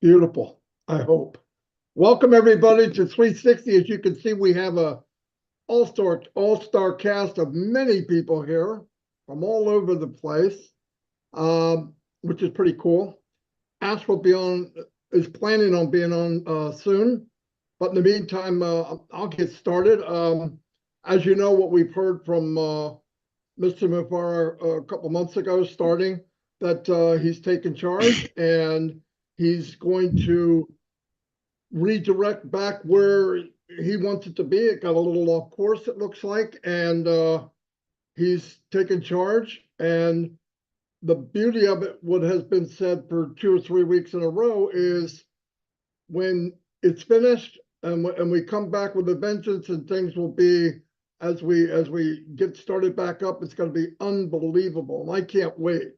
Beautiful, I hope. Welcome everybody to 360. As you can see, we have a all-star cast of many people here from all over the place, which is pretty cool. Ash will be on, is planning on being on soon, but in the meantime, I'll get started. As you know, what we've heard from Mr. Mufara a couple months ago, starting that he's taken charge and he's going to redirect back where he wants it to be. It got a little off course, it looks like, and he's taken charge. And the beauty of it, what has been said for 2 or 3 weeks in a row, is when it's finished and we come back with a vengeance, and things will be, as we get started back up, it's going to be unbelievable. And I can't wait.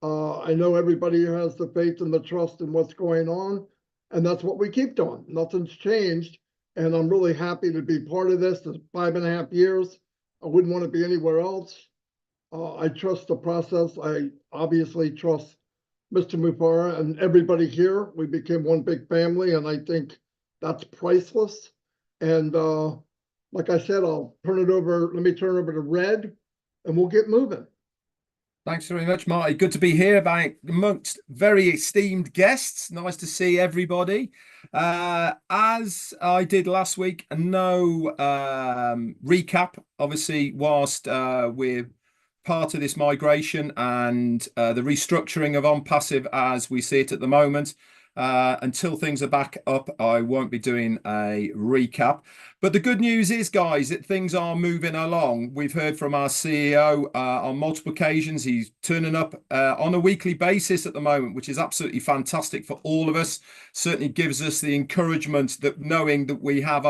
I know everybody has the faith and the trust in what's going on, and that's what we keep doing. Nothing's changed, and I'm really happy to be part of this. It's 5.5 years. I wouldn't want to be anywhere else. I trust the process. I obviously trust Mr. Mufara and everybody here. We became one big family, and I think that's priceless. And like I said, I'll turn it over. Let me turn it over to Red, and we'll get moving. Thanks very much, Marty. Good to be here amongst very esteemed guests. Nice to see everybody. As I did last week, no recap, obviously, whilst we're part of this migration and the restructuring of ONPASSIVE as we see it at the moment. Until things are back up, I won't be doing a recap. But the good news is, guys, that things are moving along. We've heard from our CEO on multiple occasions. He's turning up on a weekly basis at the moment, which is absolutely fantastic for all of us. Certainly gives us the encouragement that knowing that we have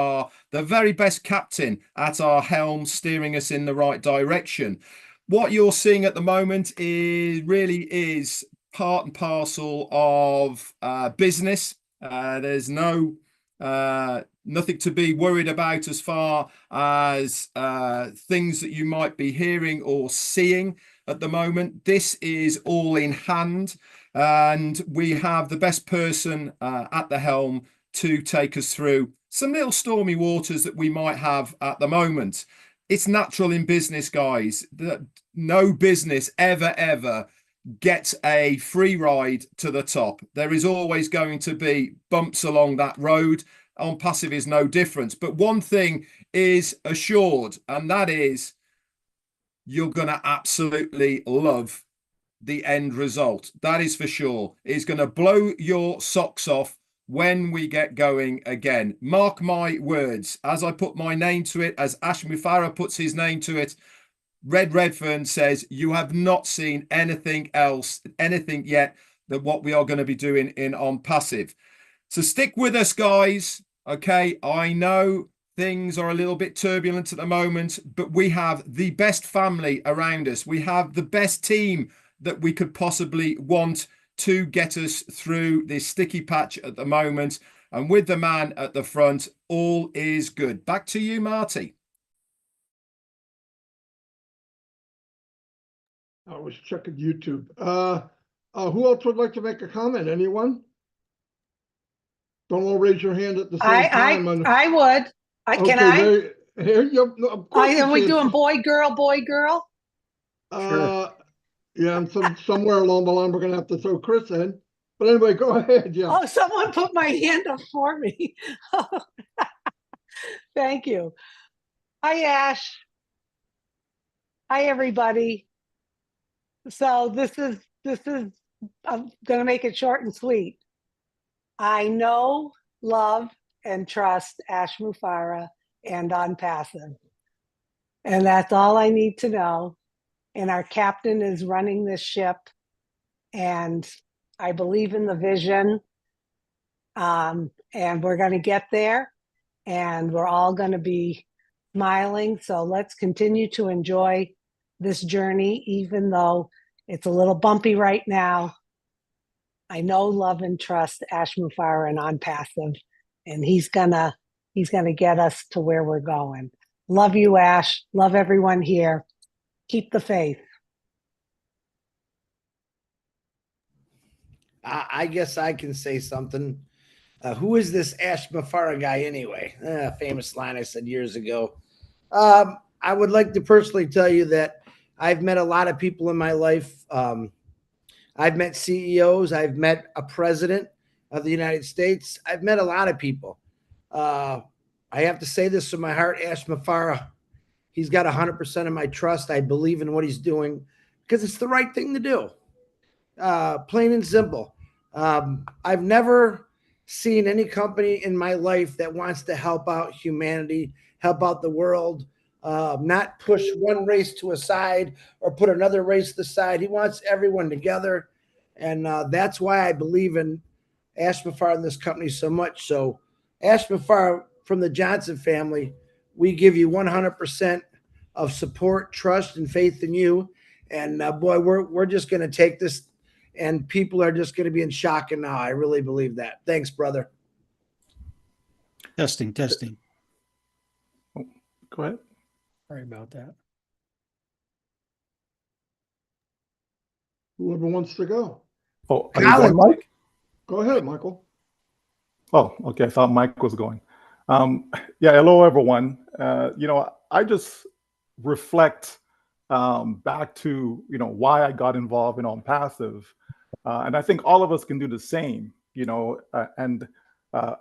the very best captain at our helm steering us in the right direction. What you're seeing at the moment really is part and parcel of business. There's nothing to be worried about as far as things that you might be hearing or seeing at the moment. This is all in hand, and we have the best person at the helm to take us through some little stormy waters that we might have at the moment. It's natural in business, guys, that no business ever gets a free ride to the top. There is always going to be bumps along that road. ONPASSIVE is no different. But one thing is assured, and that is you're going to absolutely love the end result. That is for sure. It's going to blow your socks off when we get going again. Mark my words. As I put my name to it, as Ash Mufara puts his name to it, Red Redfern says, you have not seen anything yet than what we are going to be doing in ONPASSIVE. So stick with us, guys. Okay, I know things are a little bit turbulent at the moment, but we have the best family around us. We have the best team that we could possibly want to get us through this sticky patch at the moment. And with the man at the front, all is good. Back to you, Marty. I was checking YouTube. Who else would like to make a comment? Anyone? Don't all raise your hand at the same time. I would. Can I? Here you. Are we doing boy, girl, boy, girl? Sure. Yeah, and somewhere along the line we're gonna have to throw Chris in. But anyway, go ahead. Yeah. Oh, someone put my hand up for me. Thank you. Hi, Ash. Hi, everybody. So this is I'm gonna make it short and sweet. I know, love, and trust Ash Mufara and ONPASSIVE. And that's all I need to know. And our captain is running this ship. And I believe in the vision. And we're going to get there. And we're all going to be smiling. So let's continue to enjoy this journey, even though it's a little bumpy right now. I know, love, and trust Ash Mufara and ONPASSIVE, and he's gonna get us to where we're going. Love you, Ash. Love everyone here. Keep the faith. I guess I can say something. Who is this Ash Mafara guy anyway? Famous line I said years ago. I would like to personally tell you that I've met a lot of people in my life. I've met CEOs. I've met a president of the United States. I've met a lot of people. I have to say this from my heart, Ash Mafara. He's got 100% of my trust. I believe in what he's doing because it's the right thing to do. Plain and simple. I've never seen any company in my life that wants to help out humanity, help out the world, not push one race to a side or put another race to the side. He wants everyone together. And that's why I believe in Ash Mafar and this company so much. So, Ash Mafar from the Johnson family, we give you 100% of support, trust, and faith in you. And boy, we're just going to take this, and people are just going to be in shock and awe. I really believe that. Thanks, brother. Testing. Oh, go ahead. Sorry about that. Whoever wants to go. Oh, are you going, Mike? Go ahead, Michael. Oh, okay. I thought Mike was going. Yeah, hello, everyone. I just reflect back to, why I got involved in ONPASSIVE. And I think all of us can do the same,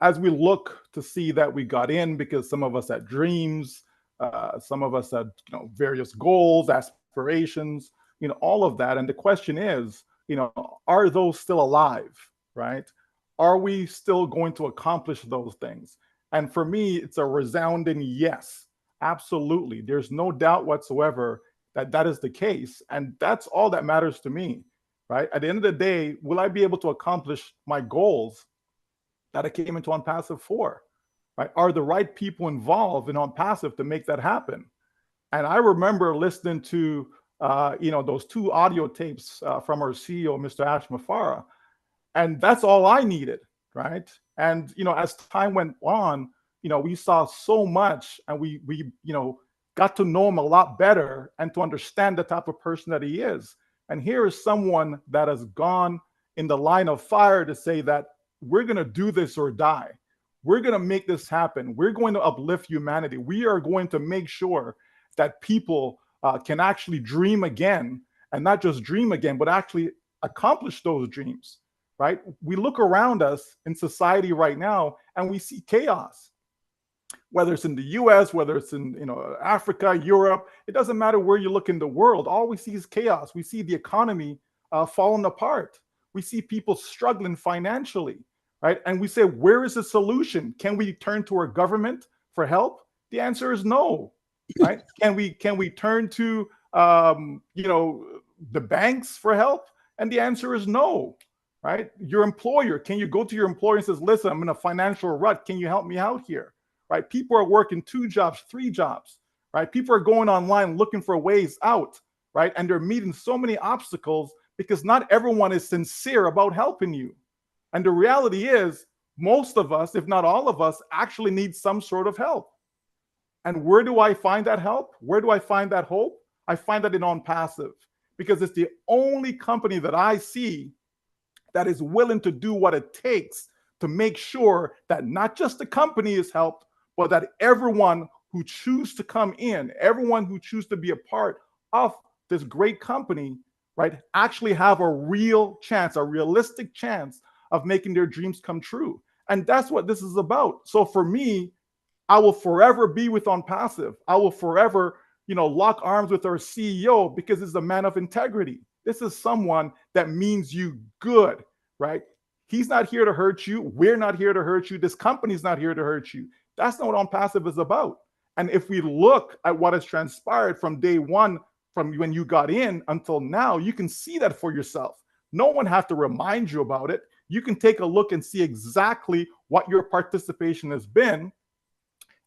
as we look to see that we got in because some of us had dreams, some of us had, various goals, aspirations, all of that. And the question is, are those still alive, right? Are we still going to accomplish those things? And for me, it's a resounding yes, absolutely. There's no doubt whatsoever that that is the case. And that's all that matters to me, right? At the end of the day, will I be able to accomplish my goals that I came into ONPASSIVE for, right? Are the right people involved in ONPASSIVE to make that happen? And I remember listening to, those 2 audio tapes from our CEO, Mr. Ash Mafara. And that's all I needed, right? And, as time went on, we saw so much, and we got to know him a lot better and to understand the type of person that he is. And here is someone that has gone in the line of fire to say that we're going to do this or die. We're going to make this happen. We're going to uplift humanity. We are going to make sure that people can actually dream again, and not just dream again, but actually accomplish those dreams, right? We look around us in society right now and we see chaos, whether it's in the US, whether it's in Africa, Europe. It doesn't matter where you look in the world. All we see is chaos. We see the economy falling apart. We see people struggling financially, right? And we say, where is the solution? Can we turn to our government for help? The answer is no, right? Can we turn to the banks for help? And the answer is no, right? Your employer, can you go to your employer and says, listen, I'm in a financial rut. Can you help me out here? Right? People are working 2 jobs, 3 jobs, right? People are going online looking for ways out, right? And they're meeting so many obstacles because not everyone is sincere about helping you. And the reality is, most of us, if not all of us, actually need some sort of help. And where do I find that help? Where do I find that hope? I find that in ONPASSIVE, because it's the only company that I see that is willing to do what it takes to make sure that not just the company is helped, but that everyone who choose to come in, everyone who choose to be a part of this great company, right, actually have a real chance, a realistic chance of making their dreams come true. And that's what this is about. So for me, I will forever be with ONPASSIVE. I will forever, lock arms with our CEO because he's a man of integrity. This is someone that means you good, right? He's not here to hurt you. We're not here to hurt you. This company's not here to hurt you. That's not what ONPASSIVE is about. And if we look at what has transpired from day one, from when you got in until now, you can see that for yourself. No one has to remind you about it. You can take a look and see exactly what your participation has been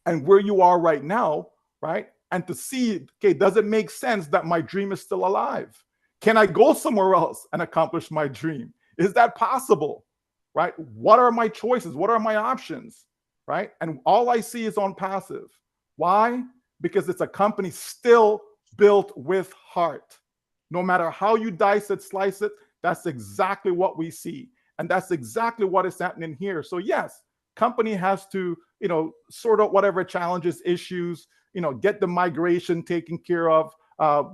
and where you are right now, right? And to see, okay, does it make sense that my dream is still alive? Can I go somewhere else and accomplish my dream? Is that possible, right? What are my choices? What are my options, right? And all I see is ONPASSIVE. Why? Because it's a company still built with heart. No matter how you dice it, slice it, that's exactly what we see. And that's exactly what is happening here. So yes, company has to, sort out whatever challenges, issues, get the migration taken care of,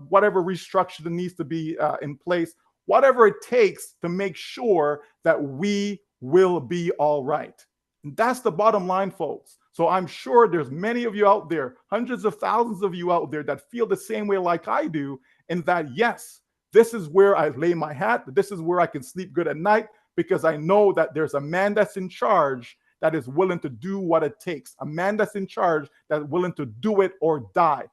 whatever restructure that needs to be in place, whatever it takes to make sure that we will be all right. And that's the bottom line, folks. So I'm sure there's many of you out there, hundreds of thousands of you out there that feel the same way like I do, in that, yes, this is where I lay my hat. This is where I can sleep good at night, because I know that there's a man that's in charge that is willing to do what it takes. A man that's in charge that's willing to do it or die.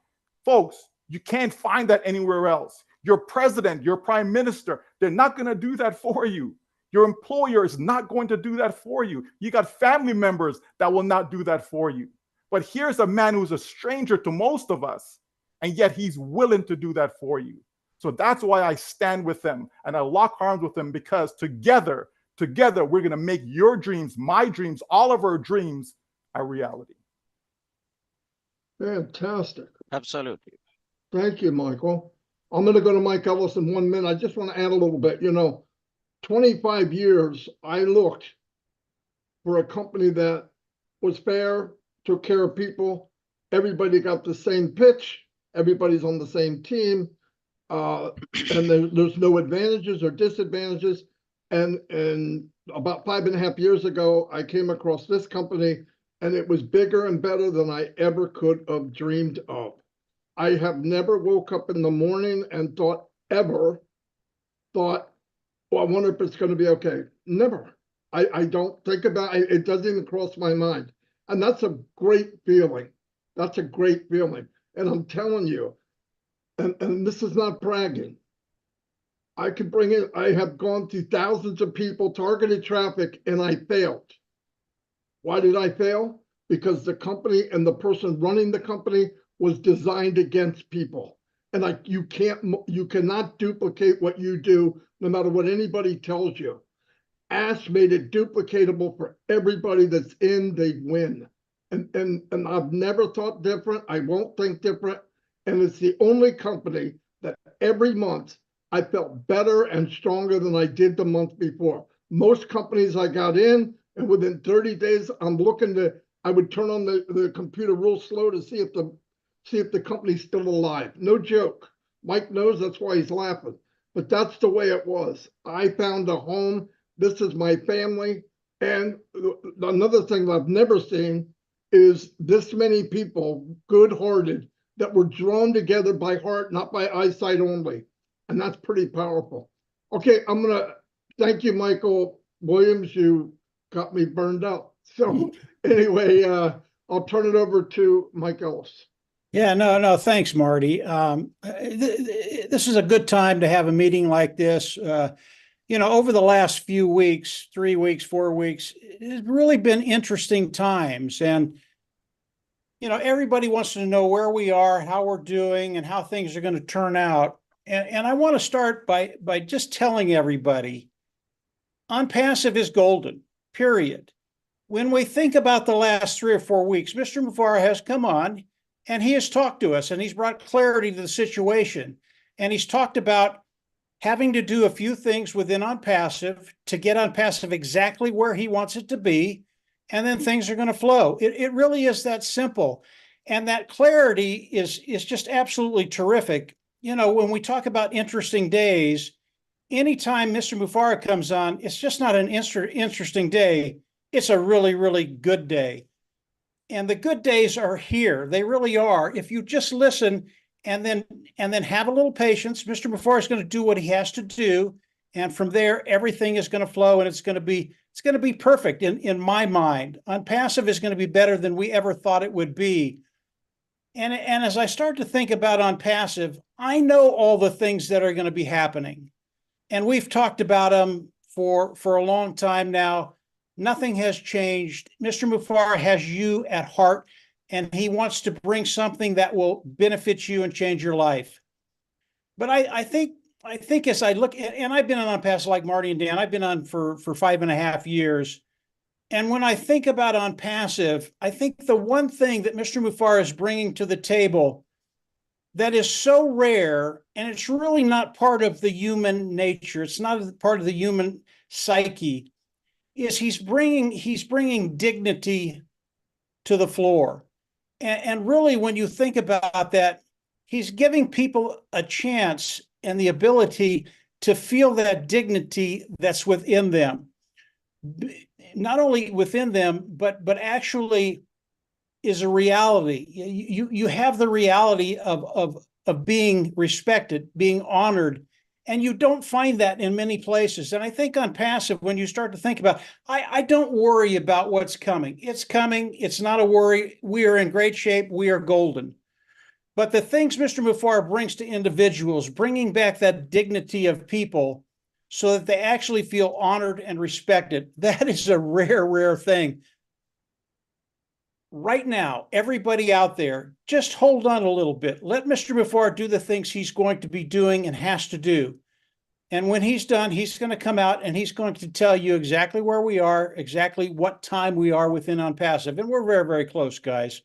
Folks, you can't find that anywhere else. Your president, your prime minister, they're not going to do that for you. Your employer is not going to do that for you. You got family members that will not do that for you. But here's a man who's a stranger to most of us, and yet he's willing to do that for you. So that's why I stand with them and I lock arms with them, because together, we're going to make your dreams, my dreams, all of our dreams a reality. Fantastic. Absolutely. Thank you, Michael. I'm going to go to Mike Ellis in 1 minute. I just want to add a little bit. 25 years, I looked for a company that was fair, took care of people. Everybody got the same pitch. Everybody's on the same team. And there's no advantages or disadvantages. And about 5.5 years ago, I came across this company, and it was bigger and better than I ever could have dreamed of. I have never woke up in the morning and thought, well, I wonder if it's going to be okay. Never. I don't think about it. It doesn't even cross my mind. And that's a great feeling. That's a great feeling. And I'm telling you, and this is not bragging, I could bring in, I have gone through thousands of people, targeted traffic, and I failed. Why did I fail? Because the company and the person running the company was designed against people. And you cannot duplicate what you do, no matter what anybody tells you. Ash made it duplicatable for everybody that's in, they win. And I've never thought different. I won't think different. And it's the only company that every month I felt better and stronger than I did the month before. Most companies I got in, and within 30 days, I would turn on the computer real slow to see if the company's still alive. No joke. Mike knows, that's why he's laughing. But that's the way it was. I found a home. This is my family. And another thing that I've never seen is this many people, good-hearted, that were drawn together by heart, not by eyesight only. And that's pretty powerful. Okay, I'm going to thank you, Michael Williams. You got me burned out. So anyway, I'll turn it over to Mike Ellis. Yeah, no, thanks, Marty. This is a good time to have a meeting like this. Over the last few weeks, 3 weeks, 4 weeks, it's really been interesting times. And, everybody wants to know where we are, how we're doing, and how things are going to turn out. And I want to start by just telling everybody, ONPASSIVE is golden, period. When we think about the last 3 or 4 weeks, Mr. Mufareh has come on and he has talked to us and he's brought clarity to the situation. And he's talked about having to do a few things within ONPASSIVE to get ONPASSIVE exactly where he wants it to be. And then things are going to flow. It really is that simple. And that clarity is just absolutely terrific. When we talk about interesting days, anytime Mr. Mufareh comes on, it's just not an interesting day. It's a really, really good day. And the good days are here. They really are. If you just listen and then have a little patience, Mr. Mufareh is going to do what he has to do. And from there, everything is going to flow, and it's going to be perfect in my mind. ONPASSIVE is going to be better than we ever thought it would be. And as I start to think about ONPASSIVE, I know all the things that are going to be happening. And we've talked about them for a long time now. Nothing has changed. Mr. Mufareh has you at heart, and he wants to bring something that will benefit you and change your life. But I think as I look, and I've been on ONPASSIVE like Marty and Dan, I've been on for 5.5 years. And when I think about ONPASSIVE, I think the one thing that Mr. Mufareh is bringing to the table that is so rare, and it's really not part of the human nature, it's not part of the human psyche, is he's bringing dignity to the floor. And really, when you think about that, he's giving people a chance and the ability to feel that dignity that's within them. Not only within them, but actually is a reality. You have the reality of being respected, being honored, and you don't find that in many places. And I think on passive, when you start to think about, I don't worry about what's coming. It's coming. It's not a worry. We are in great shape. We are golden. But the things Mr. Mufareh brings to individuals, bringing back that dignity of people so that they actually feel honored and respected, that is a rare, rare thing. Right now, everybody out there, just hold on a little bit. Let Mr. Mufareh do the things he's going to be doing and has to do. And when he's done, he's going to come out and he's going to tell you exactly where we are, exactly what time we are within ONPASSIVE. And we're very, very close, guys.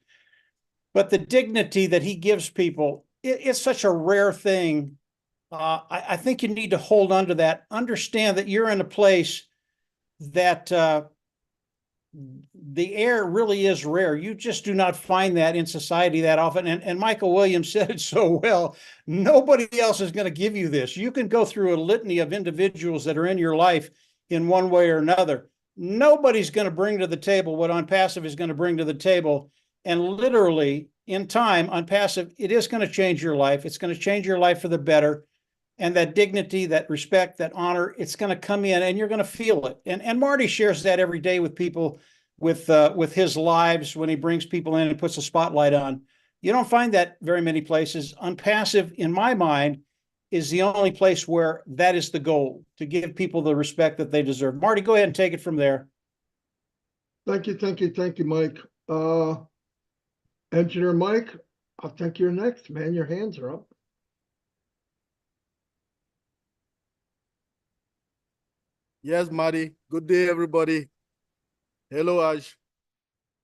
But the dignity that he gives people, it's such a rare thing. I think you need to hold on to that. Understand that you're in a place that the air really is rare. You just do not find that in society that often. And Michael Williams said it so well. Nobody else is going to give you this. You can go through a litany of individuals that are in your life in one way or another. Nobody's going to bring to the table what ONPASSIVE is going to bring to the table. And literally, in time, ONPASSIVE, it is going to change your life. It's going to change your life for the better. And that dignity, that respect, that honor, it's going to come in and you're going to feel it. And Marty shares that every day with people with his lives when he brings people in and puts a spotlight on. You don't find that very many places. ONPASSIVE, in my mind, is the only place where that is the goal, to give people the respect that they deserve. Marty, go ahead and take it from there. Thank you, Mike. Engineer Mike, I think you're next, man. Your hands are up. Yes, Marty. Good day, everybody. Hello, Ash.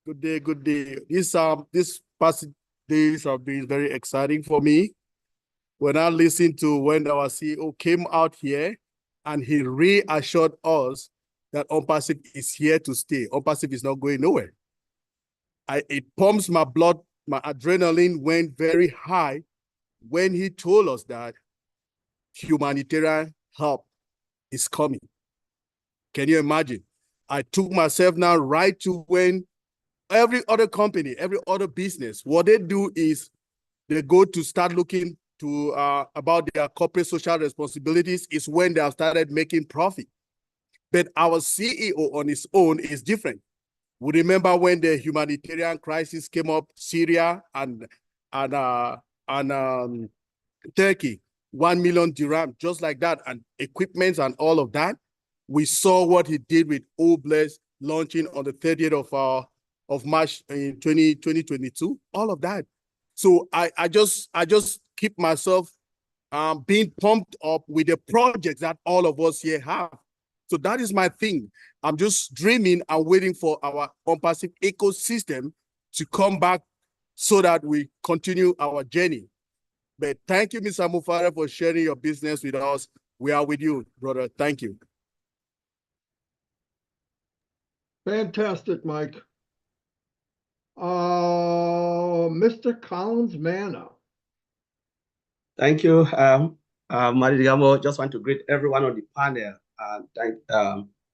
Good day, good day. This past days have been very exciting for me. When I listened to when our CEO came out here and he reassured us that ONPASSIVE is here to stay. ONPASSIVE is not going nowhere. It pumps my blood, my adrenaline went very high when he told us that humanitarian help is coming. Can you imagine? I took myself now right to when every other company, every other business, what they do is they go to start looking to about their corporate social responsibilities is when they have started making profit. But our CEO on his own is different. We remember when the humanitarian crisis came up, Syria and Turkey, 1 million dirham, just like that, and equipment and all of that. We saw what he did with Obless launching on the 30th of March in 2022, all of that. So I just keep myself being pumped up with the projects that all of us here have. So that is my thing. I'm just dreaming and waiting for our ONPASSIVE ecosystem to come back so that we continue our journey. But thank you, Mr. Mufareh, for sharing your business with us. We are with you, brother. Thank you. Fantastic, Mike. Mr. Collins Manna. Thank you, Marty Digamo. Just want to greet everyone on the panel and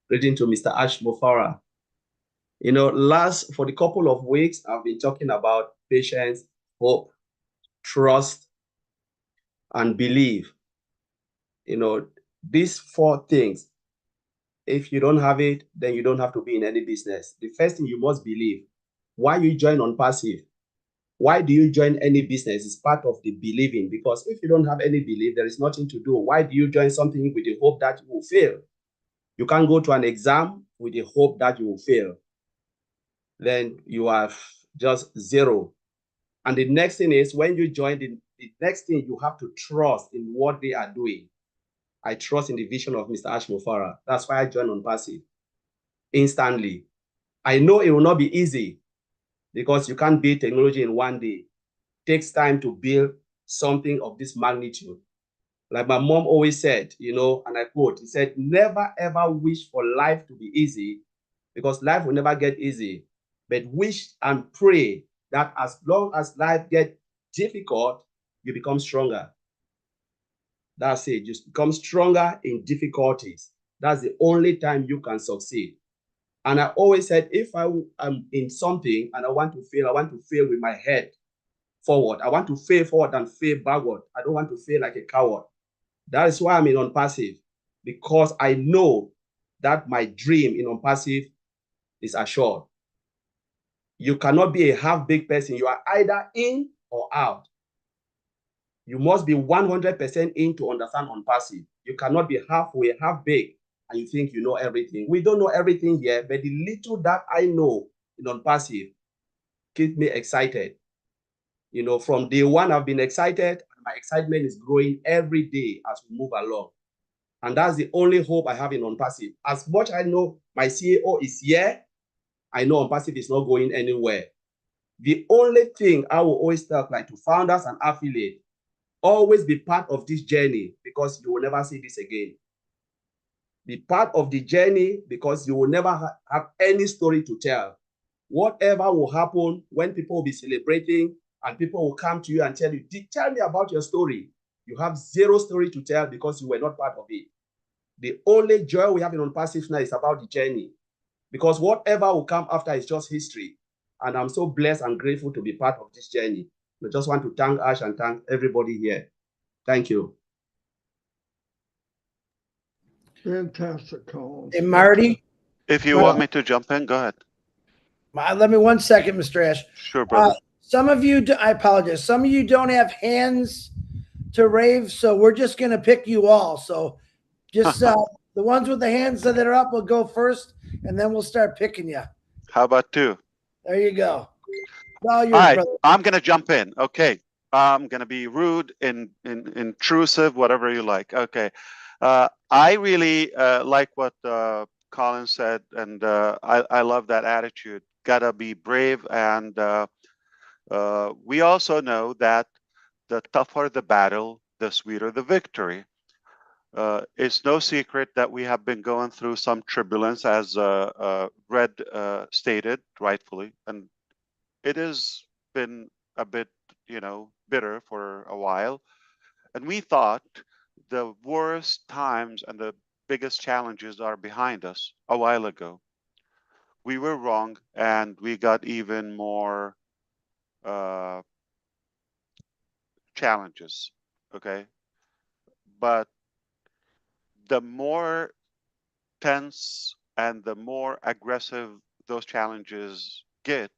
greeting to Mr. Ash Mufareh. You know, for the couple of weeks, I've been talking about patience, hope, trust, and belief. You know, these 4 things, if you don't have it, then you don't have to be in any business. The first thing you must believe. Why you join ONPASSIVE? Why do you join any business? It's part of the believing, because if you don't have any belief, there is nothing to do. Why do you join something with the hope that you will fail? You can't go to an exam with the hope that you will fail. Then you have just 0. And the next thing is, when you join, the next thing you have to trust in what they are doing. I trust in the vision of Mr. Ash Mufareh. That's why I joined ONPASSIVE instantly. I know it will not be easy because you can't build technology in one day. It takes time to build something of this magnitude. Like my mom always said, you know, and I quote, he said, never ever wish for life to be easy, because life will never get easy. But wish and pray that as long as life gets difficult, you become stronger. That's it. Just become stronger in difficulties. That's the only time you can succeed. And I always said, if I am in something and I want to fail with my head forward. I want to fail forward than fail backward. I don't want to fail like a coward. That is why I'm in ONPASSIVE, because I know that my dream in ONPASSIVE is assured. You cannot be a half-baked person. You are either in or out. You must be 100% in to understand ONPASSIVE. You cannot be halfway, half-baked, and you think you know everything. We don't know everything here, but the little that I know in ONPASSIVE keeps me excited. You know, from day one, I've been excited, and my excitement is growing every day as we move along. And that's the only hope I have in ONPASSIVE. As much as I know my CEO is here, I know ONPASSIVE is not going anywhere. The only thing I will always tell like to founders and affiliates, always be part of this journey, because you will never see this again. Be part of the journey, because you will never have any story to tell. Whatever will happen, when people will be celebrating and people will come to you and tell you, tell me about your story. You have zero story to tell because you were not part of it. The only joy we have in ONPASSIVE now is about the journey, because whatever will come after is just history. And I'm so blessed and grateful to be part of this journey. I just want to thank Ash and thank everybody here. Thank you. Fantastic, Colin. Hey, Marty. If you want me to jump in, go ahead. Let me 1 second, Mr. Ash. Sure, brother. Some of you, I apologize. Some of you don't have hands to rave, so we're just going to pick you all. So just the ones with the hands that are up will go first, and then we'll start picking you. How about two? There you go. All right, I'm going to jump in. Okay. I'm going to be rude and intrusive, whatever you like. Okay. I really like what Colin said, and I love that attitude. Gotta be brave, and we also know that the tougher the battle, the sweeter the victory. It's no secret that we have been going through some turbulence, as Red stated rightfully, and it has been a bit, bitter for a while. And we thought the worst times and the biggest challenges are behind us a while ago. We were wrong, and we got even more challenges, okay? But the more tense and the more aggressive those challenges get,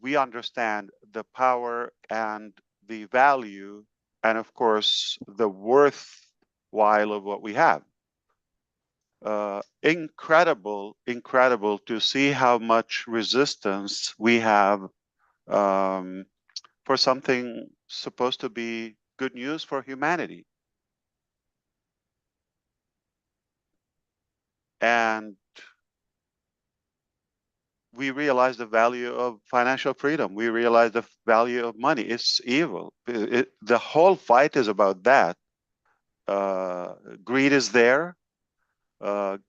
we understand the power and the value, and of course, the worthwhile of what we have. Incredible to see how much resistance we have for something supposed to be good news for humanity. And we realize the value of financial freedom. We realize the value of money. It's evil. The whole fight is about that. Greed is there. Bad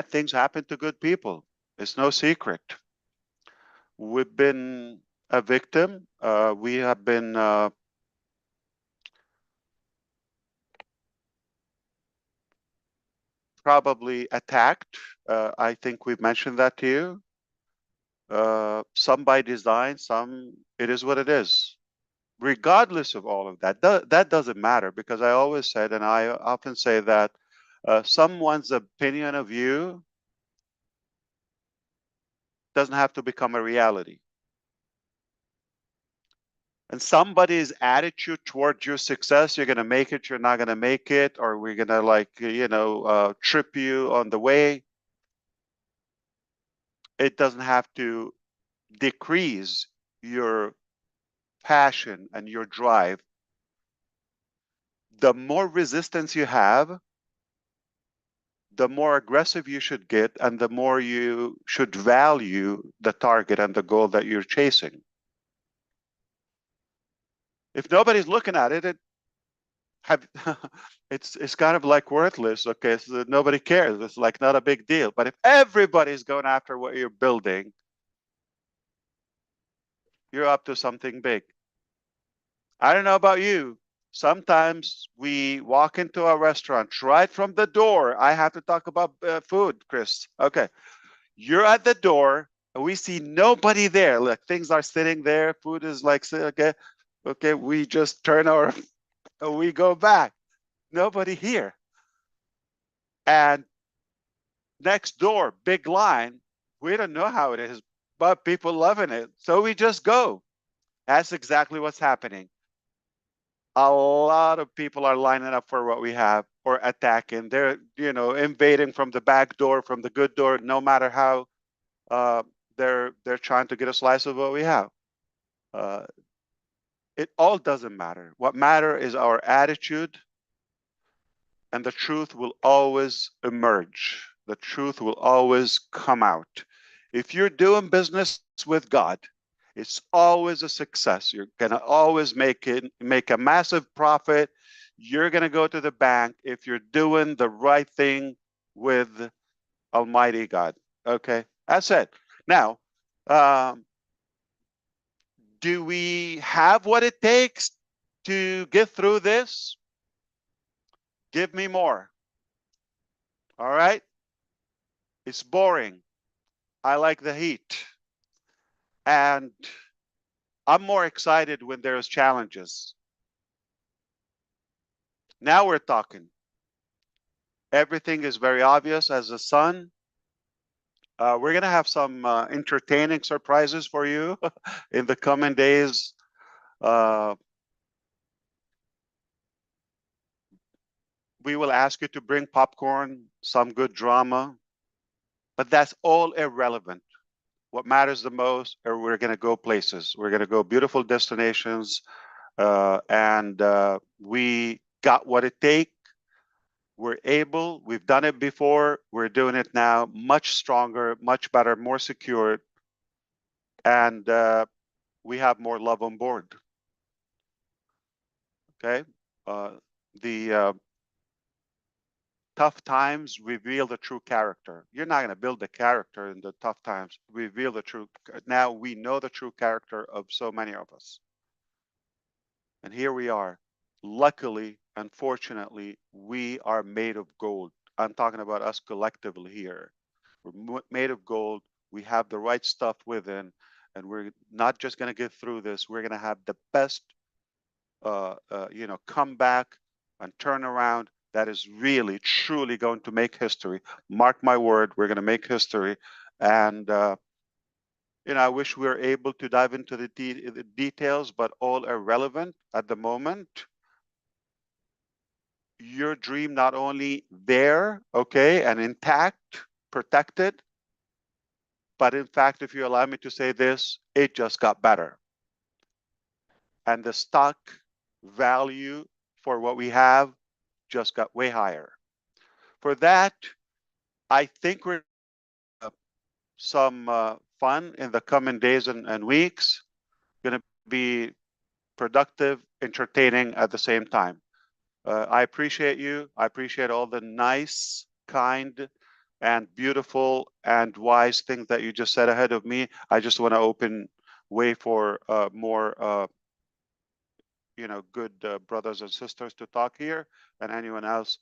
things happen to good people. It's no secret. We've been a victim. We have been probably attacked. I think we've mentioned that to you. Some by design, some it is what it is. Regardless of all of that, that doesn't matter, because I always said, and I often say that someone's opinion of you doesn't have to become a reality. And somebody's attitude towards your success, you're going to make it, you're not going to make it, or we're going to trip you on the way. It doesn't have to decrease your passion and your drive. The more resistance you have, the more aggressive you should get, and the more you should value the target and the goal that you're chasing. If nobody's looking at it, it's kind of like worthless. Okay, so nobody cares. It's like not a big deal. But if everybody's going after what you're building, you're up to something big. I don't know about you. Sometimes we walk into a restaurant right from the door. I have to talk about food, Chris. Okay. You're at the door and we see nobody there. Like things are sitting there. Food is like, okay, okay. We just turn our, we go back. Nobody here. And next door, big line. We don't know how it is, but people loving it. So we just go. That's exactly what's happening. A lot of people are lining up for what we have or attacking. They're, you know, invading from the back door, from the good door, no matter how they're trying to get a slice of what we have. It all doesn't matter. What matters is our attitude, and the truth will always emerge. The truth will always come out. If you're doing business with God, it's always a success. You're gonna always make a massive profit. You're gonna go to the bank if you're doing the right thing with Almighty God. Okay, that's it. Now, do we have what it takes to get through this? Give me more. All right. It's boring. I like the heat. And I'm more excited when there's challenges. Now we're talking. Everything is very obvious as the sun. We're going to have some entertaining surprises for you in the coming days. We will ask you to bring popcorn, some good drama, but that's all irrelevant. What matters the most are we're going to go places. We're going to go beautiful destinations, and we got what it takes. We're able. We've done it before. We're doing it now, much stronger, much better, more secure, and we have more love on board. Okay, the tough times reveal the true character. You're not going to build the character in the tough times. Reveal the true. Now we know the true character of so many of us. And here we are. Luckily, unfortunately, we are made of gold. I'm talking about us collectively here. We're made of gold. We have the right stuff within, and we're not just going to get through this. We're going to have the best, you know, comeback and turnaround that is really, truly going to make history. Mark my word, we're going to make history. And, you know, I wish we were able to dive into the details, but all irrelevant at the moment. Your dream not only there, okay, and intact, protected, but in fact, if you allow me to say this, it just got better. And the stock value for what we have just got way higher. For that, I think we're some fun in the coming days and weeks. Going to be productive, entertaining at the same time. I appreciate you. I appreciate all the nice, kind, and beautiful and wise things that you just said ahead of me. I just want to open way for more you know, good brothers and sisters to talk here, and anyone else,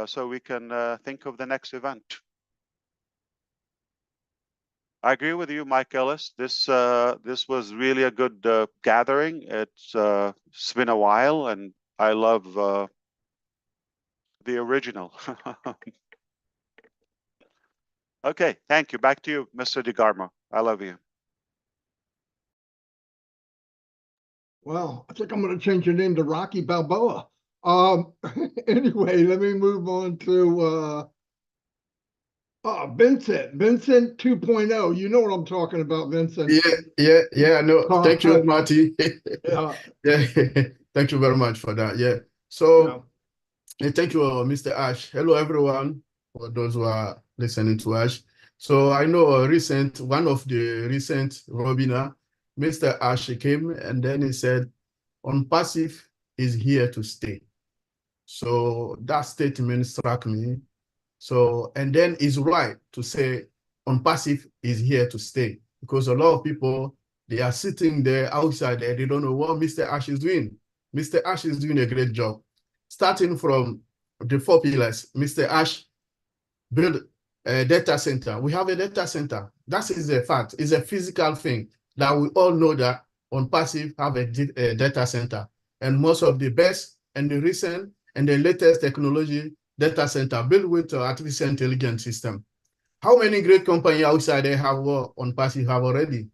so we can think of the next event. I agree with you, Mike Ellis. This was really a good gathering. It's been a while, and I love the original. Okay, thank you. Back to you, Mr. DeGarmo. I love you. Well, I think I'm going to change your name to Rocky Balboa. Anyway, let me move on to Vincent. Vincent 2.0. You know what I'm talking about, Vincent. Yeah. No, thank you, Marty. Yeah. Yeah, thank you very much for that. Yeah. So, thank you, Mr. Ash. Hello, everyone, for those who are listening to Ash. So I know one of the recent webinar, Mr. Ash came and then he said, ONPASSIVE is here to stay. So that statement struck me. So, and then it's right to say ONPASSIVE is here to stay, because a lot of people, they are sitting there outside there, they don't know what Mr. Ash is doing. Mr. Ash is doing a great job. Starting from the 4 pillars, Mr. Ash build a data center. We have a data center. That is a fact. It's a physical thing that we all know that ONPASSIVE have a data center. And most of the best and the recent and the latest technology data center built with artificial intelligence system. How many great companies outside there have what ONPASSIVE have already?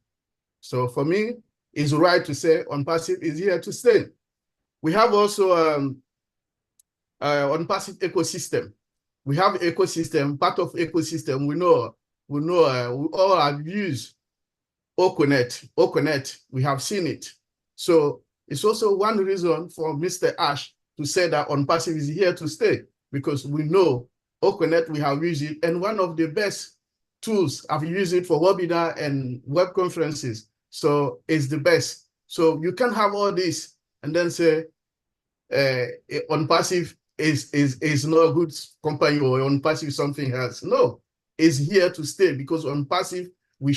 So for me, it's right to say ONPASSIVE is here to stay. We have also ONPASSIVE ecosystem. We have ecosystem, part of ecosystem, we all have used OConnect, we have seen it. So it's also one reason for Mr. Ash to say that ONPASSIVE is here to stay, because we know OConnect, we have used it, and one of the best tools, I've used it for webinar and web conferences. So it's the best. So you can have all this and then say ONPASSIVE is not a good company, or ONPASSIVE something else. No, it's here to stay, because ONPASSIVE, we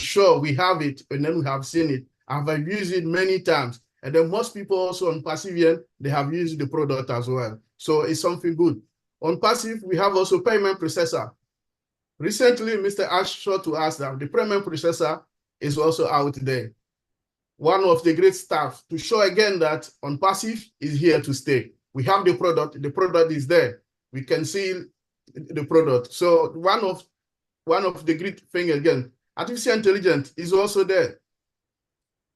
have it, and then we have seen it. I've used it many times. And then most people also ONPASSIVE, they have used the product as well. So it's something good. ONPASSIVE, we have also payment processor. Recently, Mr. Ash showed to us that the payment processor is also out there. One of the great stuff to show again that ONPASSIVE is here to stay. We have the product is there. We can see the product. So one of the great thing again, artificial intelligence is also there.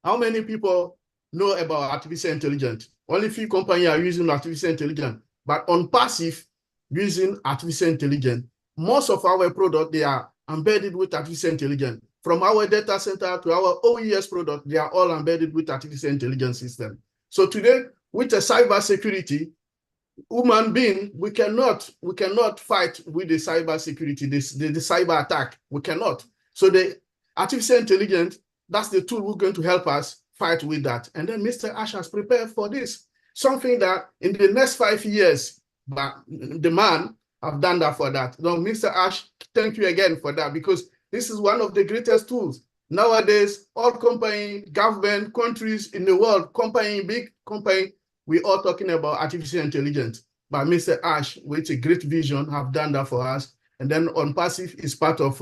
How many people know about artificial intelligence? Only few companies are using artificial intelligence, but ONPASSIVE using artificial intelligence. Most of our products, they are embedded with artificial intelligence. From our data center to our OES product, they are all embedded with artificial intelligence system. So today, with the cyber security, human being, we cannot fight with the cyber security, the cyber attack. We cannot. So the artificial intelligence, that's the tool who's going to help us fight with that. And then Mr. Ash has prepared for this. Something that in the next 5 years, but the man have done that for that. Now, Mr. Ash, thank you again for that, because this is one of the greatest tools. Nowadays, all company, government, countries in the world, big company, we are talking about artificial intelligence. But Mr. Ash, with a great vision, have done that for us. And then ONPASSIVE is part of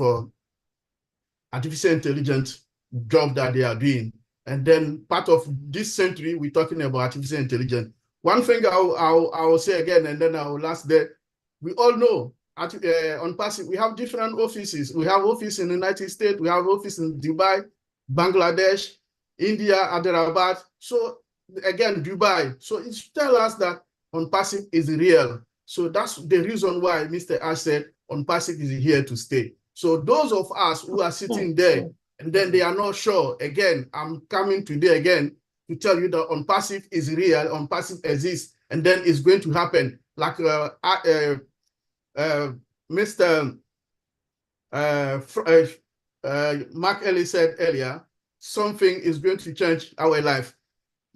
artificial intelligence job that they are doing. And then part of this century, we're talking about artificial intelligence. One thing I will say again, and then I will last there. We all know ONPASSIVE, we have different offices. We have office in the United States, we have office in Dubai, Bangladesh, India, Hyderabad. So again, Dubai. So it's tell us that ONPASSIVE is real. So that's the reason why Mr. Ash said ONPASSIVE is here to stay. So those of us who are sitting there and then they are not sure, again, I'm coming today again to tell you that ONPASSIVE is real, ONPASSIVE exists, and then it's going to happen. Like Mr. Mark Ellis said earlier, something is going to change our life.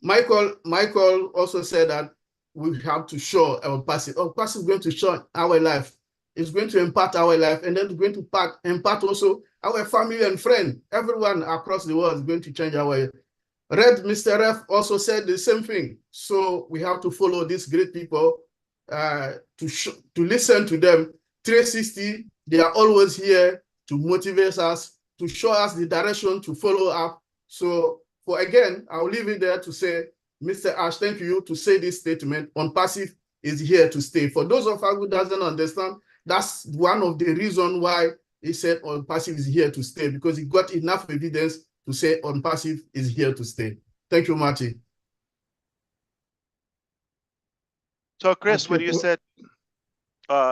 Michael also said that we have to show ONPASSIVE. ONPASSIVE is going to show our life. It's going to impact our life, and then it's going to impact also our family and friends. Everyone across the world is going to change our life. Mr. Ref also said the same thing. So we have to follow these great people, to listen to them. 360, they are always here to motivate us, to show us the direction to follow up. So again, I'll leave it there to say, Mr. Ash, thank you to say this statement. ONPASSIVE is here to stay. For those of us who doesn't understand, that's one of the reasons why he said ONPASSIVE is here to stay, because he got enough evidence to say ONPASSIVE is here to stay. Thank you, Marty. So, Chris, when you said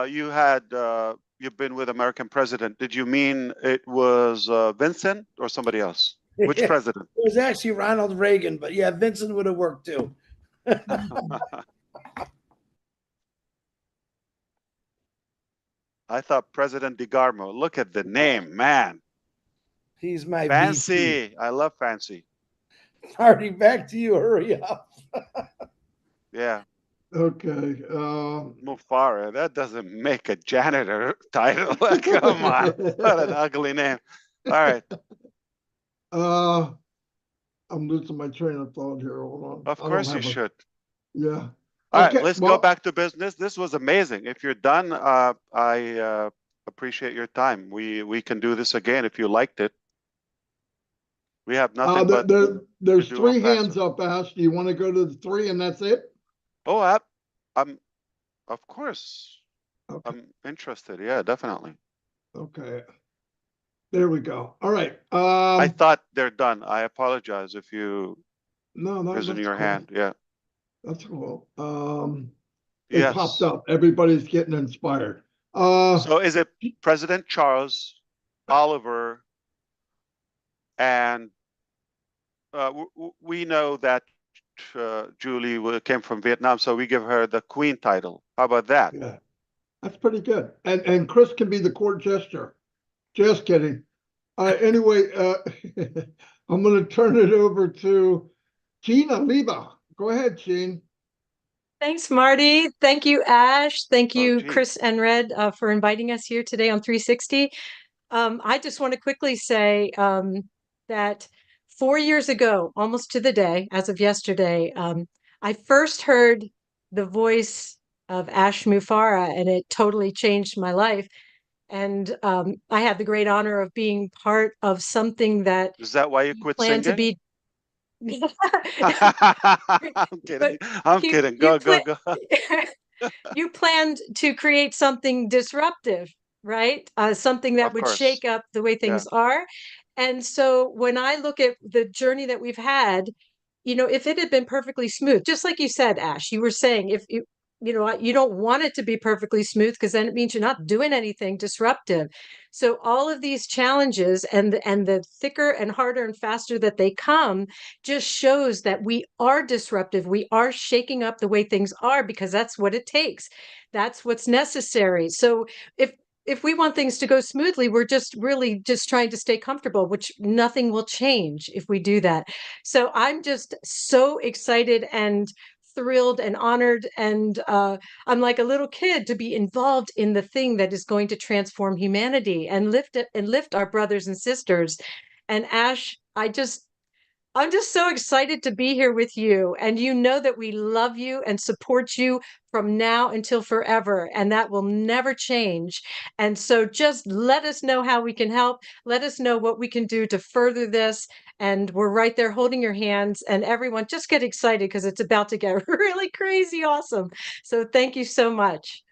you've been with American president, did you mean it was Vincent or somebody else? Which president? It was actually Ronald Reagan, but yeah, Vincent would have worked too. I thought President DeGarmo. Look at the name, man. He's my fancy. VP. I love fancy. Marty, back to you. Hurry up. Yeah, Okay. Mufara. That doesn't make a janitor title. Come on, what an ugly name. All right. I'm losing my train of thought here. Hold on. Of I don't course you have a, should. yeah. All right, Okay, let's go back to business. This was amazing. If you're done, I appreciate your time. We can do this again if you liked it. We have nothing but there's to do 3 on hands passive. up, Ash. Do you want to go to the 3 and that's it? Oh, of course. Okay. I'm interested. Yeah, definitely. Okay. There we go. All right. I thought they're done. I apologize if you No, risen that's your cool. hand. Yeah. That's cool. They popped Yes. up. Everybody's getting inspired. So is it President Charles, Oliver, and we know that Julie came from Vietnam, so we give her the Queen title. How about that? Yeah, that's pretty good. And Chris can be the court jester. Just kidding. Anyway, I'm going to turn it over to Gina Leva. Go ahead, Gene. Thanks, Marty. Thank you, Ash. Thank you, Gene. Chris and Red, for inviting us here today on 360. I just want to quickly say that 4 years ago, almost to the day, as of yesterday, I first heard the voice of Ash Mufara, and it totally changed my life. And I had the great honor of being part of something that Is that why you quit planned to singing? be. I'm kidding. I'm kidding. Go. You planned to create something disruptive, right? Something that Of would course. shake up the way Yeah. things are. And so when I look at the journey that we've had, if it had been perfectly smooth, just like you said, Ash, you were saying, if you don't want it to be perfectly smooth because then it means you're not doing anything disruptive. So all of these challenges and the thicker and harder and faster that they come just shows that we are disruptive. We are shaking up the way things are because that's what it takes. That's what's necessary. So if we want things to go smoothly, we're just really just trying to stay comfortable, which nothing will change if we do that. So I'm just so excited and thrilled and honored, and I'm like a little kid to be involved in the thing that is going to transform humanity and lift our brothers and sisters. And Ash, I'm just so excited to be here with you. And you know that we love you and support you from now until forever. And that will never change. And so just let us know how we can help. Let us know what we can do to further this. And we're right there holding your hands. And everyone, just get excited because it's about to get really crazy awesome. So thank you so much.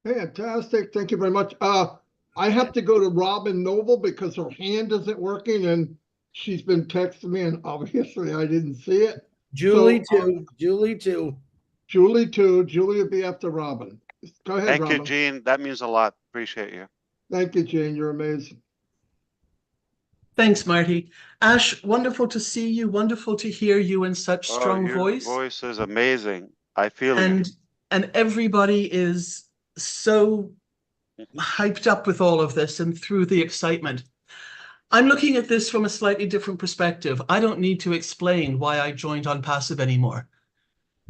Fantastic. Thank you very much. I have to go to Robin Noble because her hand isn't working and she's been texting me and obviously I didn't see it. Julie too. Julie too. Julie too. Julie will be after Robin. Go ahead, Thank Robin. you, Gene. That means a lot. Appreciate you. Thank you, Gene. You're amazing. Thanks, Marty. Ash, wonderful to see you. Wonderful to hear you in such strong your voice. Voice is amazing. I feel you. And everybody is so hyped up with all of this and through the excitement. I'm looking at this from a slightly different perspective. I don't need to explain why I joined ONPASSIVE anymore.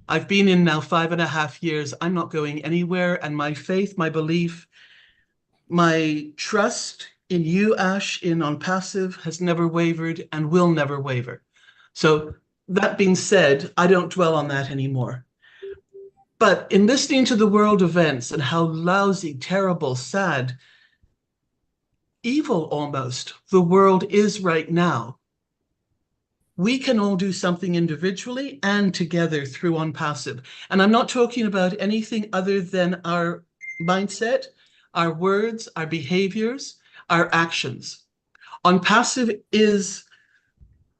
I've been in now 5.5 years. I'm not going anywhere, and my faith, my belief, my trust in you, Ash, in ONPASSIVE has never wavered and will never waver. So that being said, I don't dwell on that anymore. But in listening to the world events and how lousy, terrible, sad, evil almost the world is right now, we can all do something individually and together through ONPASSIVE. And I'm not talking about anything other than our mindset, our words, our behaviors, our actions. ONPASSIVE is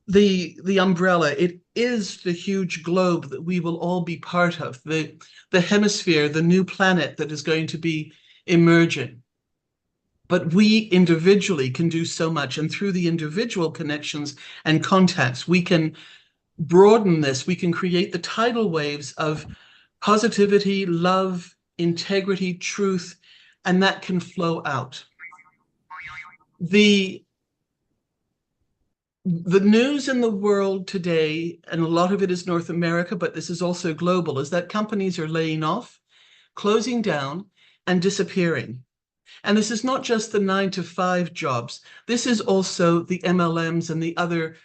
the umbrella. It is the huge globe that we will all be part of, the hemisphere, the new planet that is going to be emerging. But we individually can do so much. And through the individual connections and contacts, we can broaden this. We can create the tidal waves of positivity, love, integrity, truth, and that can flow out. The The news in the world today, and a lot of it is North America, but this is also global, is that companies are laying off, closing down, and disappearing. And this is not just the 9-to-5 jobs. This is also the MLMs and the other,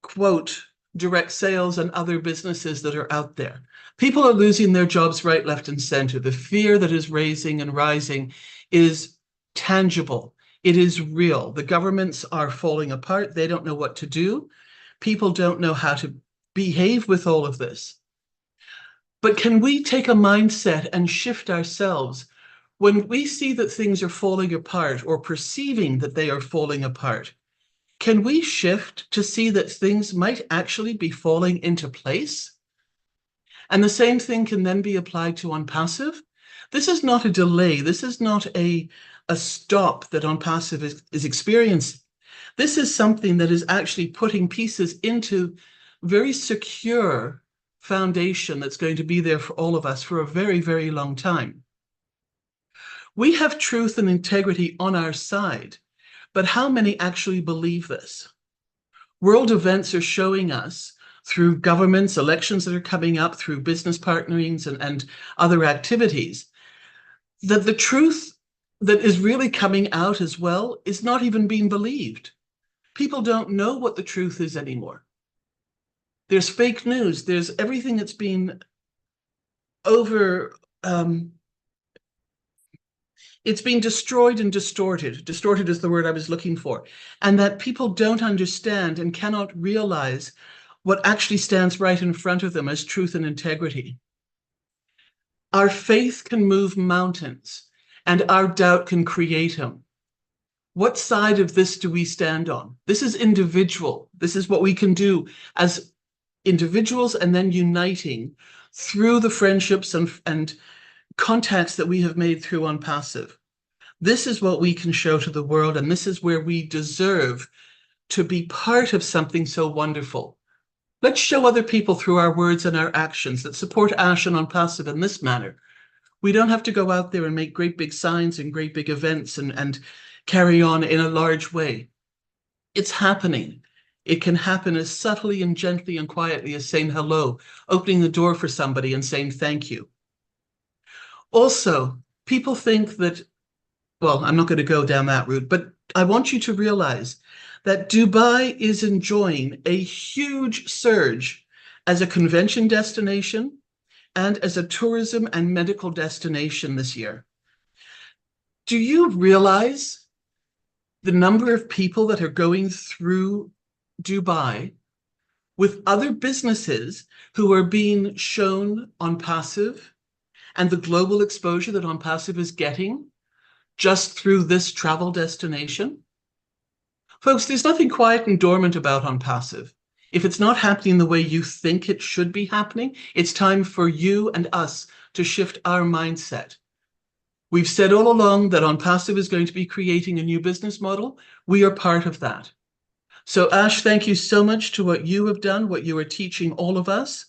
quote, direct sales and other businesses that are out there. People are losing their jobs right, left, and center. The fear that is raising and rising is tangible. It is real. The governments are falling apart. They don't know what to do. People don't know how to behave with all of this. But can we take a mindset and shift ourselves when we see that things are falling apart or perceiving that they are falling apart? Can we shift to see that things might actually be falling into place? And the same thing can then be applied to ONPASSIVE. This is not a delay. This is not a stop that ONPASSIVE is experiencing. This is something that is actually putting pieces into very secure foundation that's going to be there for all of us for a very, very long time. We have truth and integrity on our side, but how many actually believe this? World events are showing us through governments, elections that are coming up, through business partnerings and other activities, that the truth that is really coming out as well is not even being believed. People don't know what the truth is anymore. There's fake news. There's everything that's been it's been destroyed and distorted. Distorted is the word I was looking for. And that people don't understand and cannot realize what actually stands right in front of them as truth and integrity. Our faith can move mountains, and our doubt can create them. What side of this do we stand on? This is individual. This is what we can do as individuals, and then uniting through the friendships and contacts that we have made through ONPASSIVE. This is what we can show to the world, and this is where we deserve to be part of something so wonderful. Let's show other people through our words and our actions that support Ash and ONPASSIVE in this manner. We don't have to go out there and make great big signs and great big events and carry on in a large way. It's happening. It can happen as subtly and gently and quietly as saying hello, opening the door for somebody and saying thank you. Also, people think that, well, I'm not going to go down that route, but I want you to realize that Dubai is enjoying a huge surge as a convention destination and as a tourism and medical destination this year. Do you realize the number of people that are going through Dubai with other businesses who are being shown ONPASSIVE and the global exposure that ONPASSIVE is getting just through this travel destination? Folks, there's nothing quiet and dormant about ONPASSIVE. If it's not happening the way you think it should be happening, it's time for you and us to shift our mindset. We've said all along that ONPASSIVE is going to be creating a new business model. We are part of that. So Ash, thank you so much to what you have done, what you are teaching all of us,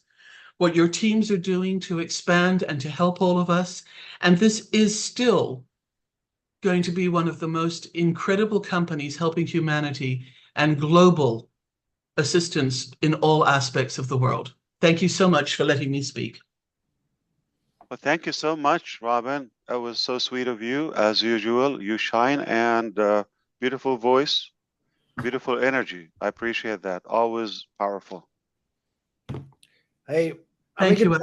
what your teams are doing to expand and to help all of us. And this is still going to be one of the most incredible companies helping humanity and global assistance in all aspects of the world. Thank you so much for letting me speak. Well, thank you so much, Robin. That was so sweet of you. As usual, you shine, and beautiful voice, beautiful energy. I appreciate that. Always powerful. Hey, Thank you, Ash.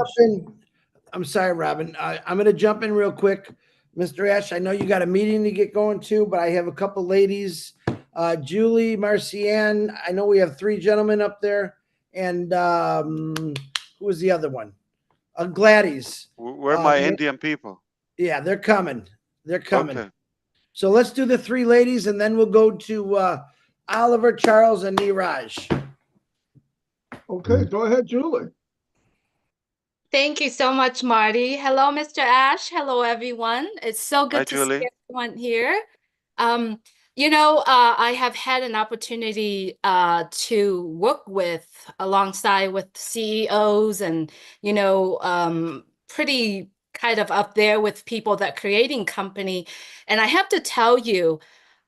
I'm sorry, Robin. I'm going to jump in real quick. Mr. Ash, I know you got a meeting to get going to, but I have a couple ladies, Julie, Marcianne. I know we have 3 gentlemen up there. And who was the other one? Gladys. Where are my Indian people? Yeah, they're coming. They're coming. Okay. So let's do the 3 ladies, and then we'll go to Oliver, Charles, and Neeraj. Okay, go ahead, Julie. Thank you so much, Marty. Hello, Mr. Ash. Hello, everyone. It's so good to Julie. see everyone here. I have had an opportunity to work alongside with CEOs and, pretty kind of up there with people that creating company. And I have to tell you,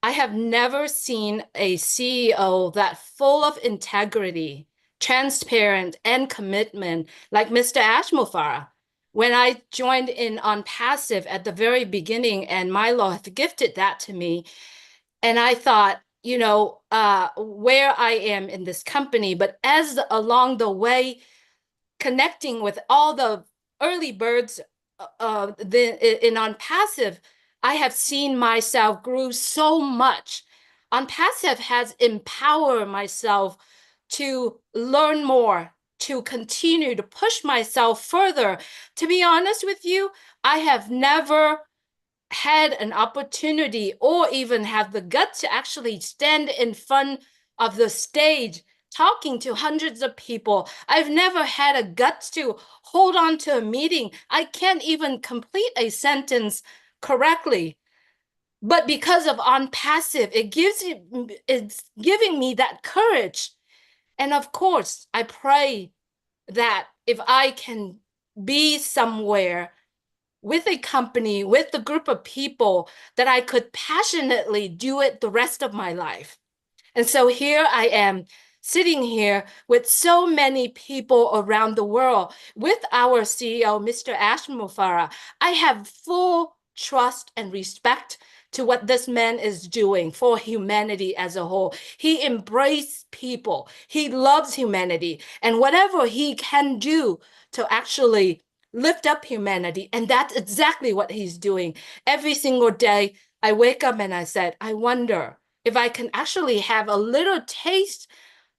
I have never seen a CEO that full of integrity, transparent, and commitment like Mr. Ashmufara. When I joined in ONPASSIVE at the very beginning, and Milo had gifted that to me, and I thought, you know, where I am in this company, but as along the way, connecting with all the early birds in ONPASSIVE, I have seen myself grow so much. ONPASSIVE has empowered myself to learn more, to continue to push myself further. To be honest with you, I have never had an opportunity or even have the guts to actually stand in front of the stage talking to hundreds of people. I've never had a guts to hold on to a meeting. I can't even complete a sentence correctly. But because of ONPASSIVE, it's giving me that courage. And of course, I pray that if I can be somewhere with a company, with a group of people, that I could passionately do it the rest of my life. And so here I am, sitting here with so many people around the world, with our CEO, Mr. Ashmufara. I have full trust and respect to what this man is doing for humanity as a whole. He embraces people. He loves humanity. And whatever he can do to actually lift up humanity, and that's exactly what he's doing. Every single day, I wake up and I said, I wonder if I can actually have a little taste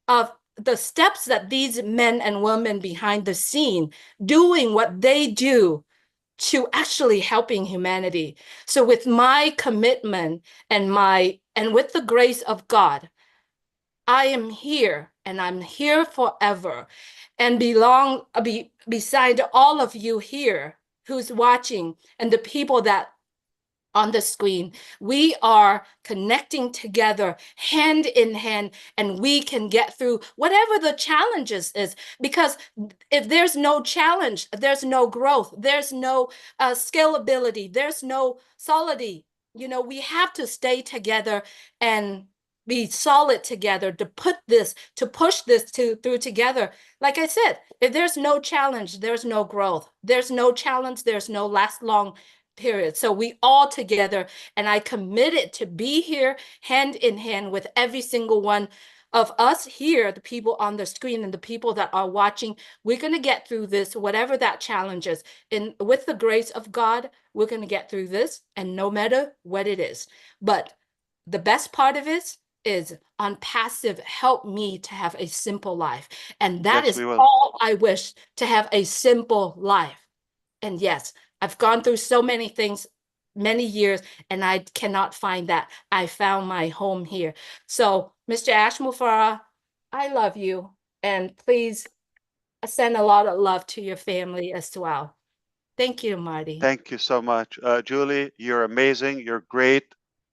of the steps that these men and women behind the scene doing what they do to actually helping humanity. So with my commitment and with the grace of God, I am here and I'm here forever and beside all of you here who's watching and the people that on the screen. We are connecting together hand in hand, and we can get through whatever the challenges is, because if there's no challenge, there's no growth, there's no scalability, there's no solidity. You know, we have to stay together and be solid together to push this through together. Like I said, if there's no challenge, there's no growth. There's no challenge, there's no last long period. So we all together, and I committed to be here hand in hand with every single one of us here, the people on the screen and the people that are watching. We're going to get through this, whatever that challenge is. And with the grace of God, we're going to get through this, and no matter what it is. But the best part of it is ONPASSIVE helped me to have a simple life. And that is all I wish, to have a simple life. And yes, I've gone through so many things, many years, and I cannot find that. I found my home here. So, Mr. Ashmufara, I love you. And please send a lot of love to your family as well. Thank you, Marty. Thank you so much. Julie, you're amazing. You're great.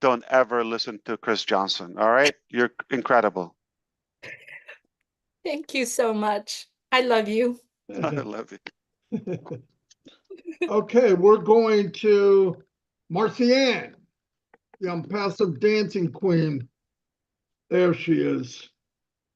Don't ever listen to Chris Johnson, all right? You're incredible. Thank you so much. I love you. I love you. Okay, we're going to Marcianne, the ONPASSIVE dancing queen. There she is.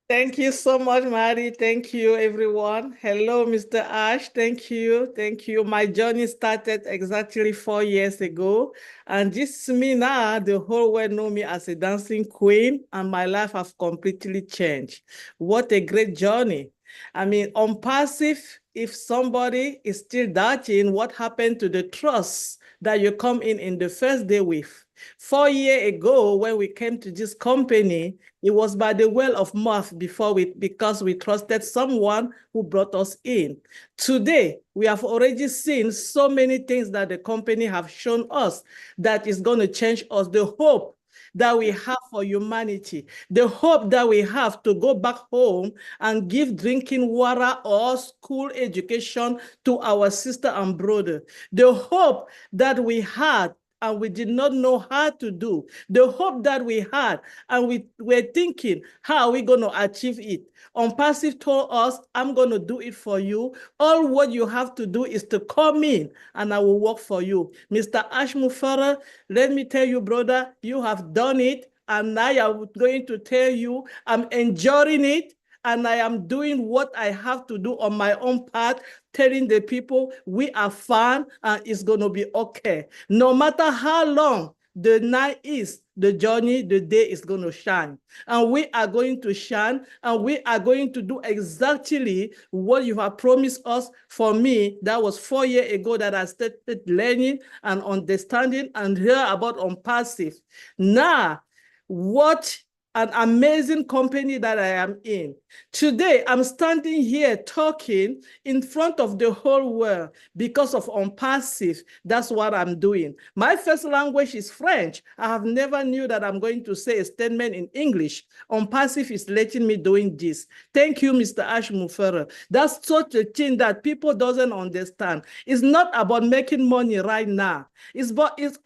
Thank you so much, Marty. Thank you, everyone. Hello, Mr. Ash. Thank you. Thank you. My journey started exactly 4 years ago. And this is me now. The whole world know me as a dancing queen, and my life has completely changed. What a great journey. I mean, ONPASSIVE, if somebody is still doubting what happened to the trust that you come in the first day with. 4 years ago, when we came to this company, it was by the word of mouth because we trusted someone who brought us in. Today, we have already seen so many things that the company have shown us that is going to change us. The hope that we have for humanity, the hope that we have to go back home and give drinking water or school education to our sister and brother, the hope that we had and we did not know how to do. The hope that we had, and we were thinking, how are we going to achieve it? ONPASSIVE told us, I'm going to do it for you. All what you have to do is to come in and I will work for you. Mr. Ash Mufara, let me tell you, brother, you have done it. And I am going to tell you, I'm enjoying it. And I am doing what I have to do on my own part, telling the people we are fine and it's going to be okay. No matter how long the night is, the journey, the day is going to shine. And we are going to shine, and we are going to do exactly what you have promised us. For me, that was 4 years ago that I started learning and understanding and hear about ONPASSIVE. Now, what an amazing company that I am in. Today, I'm standing here talking in front of the whole world because of ONPASSIVE. That's what I'm doing. My first language is French. I have never knew that I'm going to say a statement in English. ONPASSIVE is letting me doing this. Thank you, Mr. Ash Mufara. That's such a thing that people doesn't understand. It's not about making money right now. It's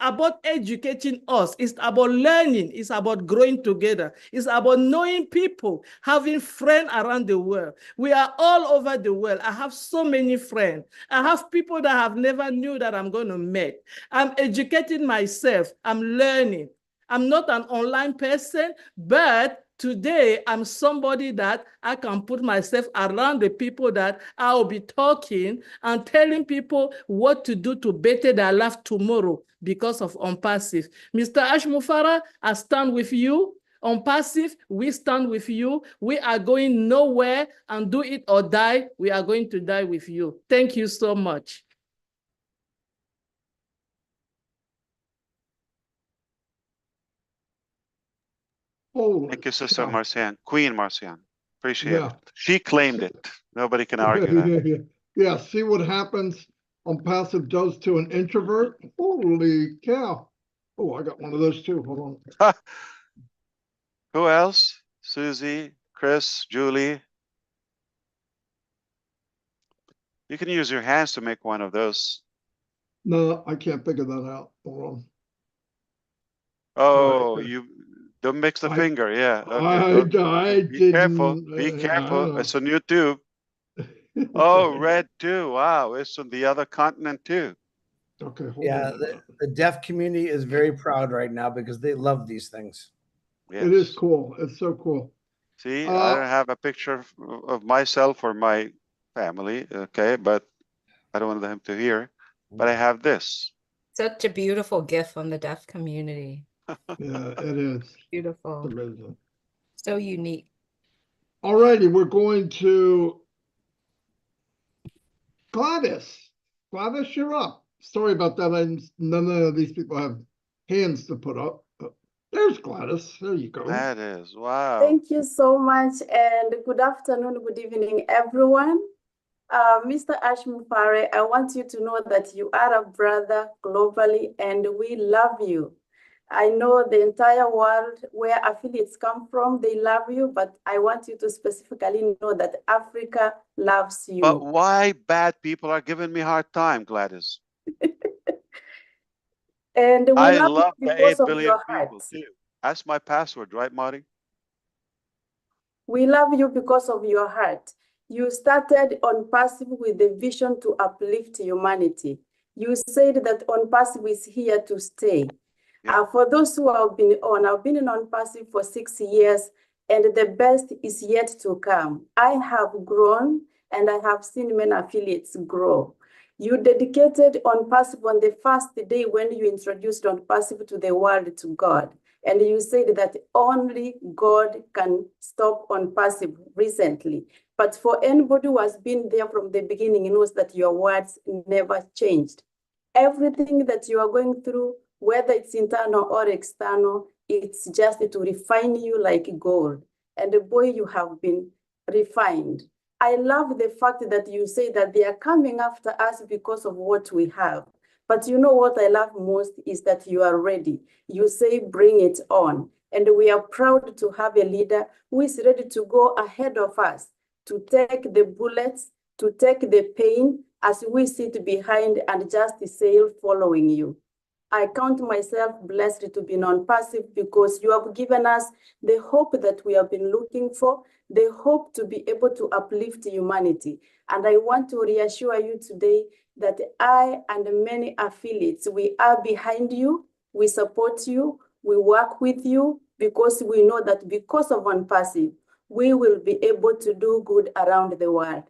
about educating us. It's about learning. It's about growing together. It's about knowing people, having friends around the world. We are all over the world. I have so many friends. I have people that I have never knew that I'm going to meet. I'm educating myself. I'm learning. I'm not an online person, but today I'm somebody that I can put myself around the people that I will be talking and telling people what to do to better their life tomorrow because of ONPASSIVE. Mr. Ash Mufara, I stand with you. ONPASSIVE, we stand with you. We are going nowhere, and do it or die. We are going to die with you. Thank you so much. Thank you, Sister Marcian, Queen Marcian. Appreciate Yeah. it. She claimed it. Nobody can argue that. Yeah, see what happens ONPASSIVE does to an introvert. Holy cow. Oh, I got one of those too. Hold on. Who else? Susie, Chris, Julie. You can use your hands to make one of those. No, I can't figure that out. Hold on. Oh, Right. you don't mix the finger. Yeah. I Be careful. didn't. Be careful. It's on YouTube. Oh, red too. Wow. It's on the other continent too. Okay. Hold Yeah, on. the deaf community is very proud right now because they love these things. Yes. It is cool. It's so cool. See, I don't have a picture of myself or my family. Okay. But I don't want them to hear. But I have this. Such a beautiful gift from the deaf community. Yeah, it is. Beautiful. It's amazing. So unique. All righty, we're going to Gladys. Gladys, you're up. Sorry about that. None of these people have hands to put up. There's Gladys. There you go. That is. Wow. Thank you so much, and good afternoon, good evening, everyone. Mr. Ash Mufara, I want you to know that you are a brother globally, and we love you. I know the entire world where affiliates come from, they love you, but I want you to specifically know that Africa loves you. But why bad people are giving me a hard time, Gladys? And we I love love you the because 8 of billion your people heart. too. That's my password, right, Marty? We love you because of your heart. You started ONPASSIVE with the vision to uplift humanity. You said that ONPASSIVE is here to stay. Yeah. For those who have been on, I've been in ONPASSIVE for 6 years, and the best is yet to come. I have grown, and I have seen many affiliates grow. You dedicated ONPASSIVE on the first day when you introduced ONPASSIVE to the world, to God. And you said that only God can stop ONPASSIVE recently. But for anybody who has been there from the beginning, knows that your words never changed. Everything that you are going through, whether it's internal or external, it's just to refine you like gold. And boy, you have been refined. I love the fact that you say that they are coming after us because of what we have. But you know what I love most is that you are ready. You say, bring it on. And we are proud to have a leader who is ready to go ahead of us, to take the bullets, to take the pain as we sit behind and just sail following you. I count myself blessed to be non-passive because you have given us the hope that we have been looking for, the hope to be able to uplift humanity. And I want to reassure you today that I and many affiliates, we are behind you, we support you, we work with you, because we know that because of ONPASSIVE, we will be able to do good around the world.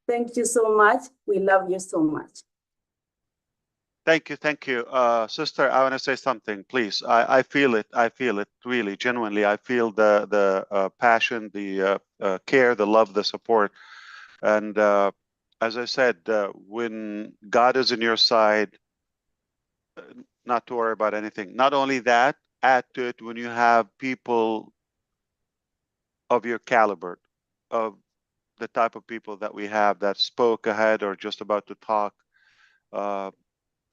Thank you so much. We love you so much. Thank you, thank you. Sister, I want to say something, please. I feel it, really, genuinely. I feel the passion, the care, the love, the support. And as I said, when God is in your side, not to worry about anything. Not only that, add to it when you have people of your caliber, of the type of people that we have that spoke ahead or just about to talk,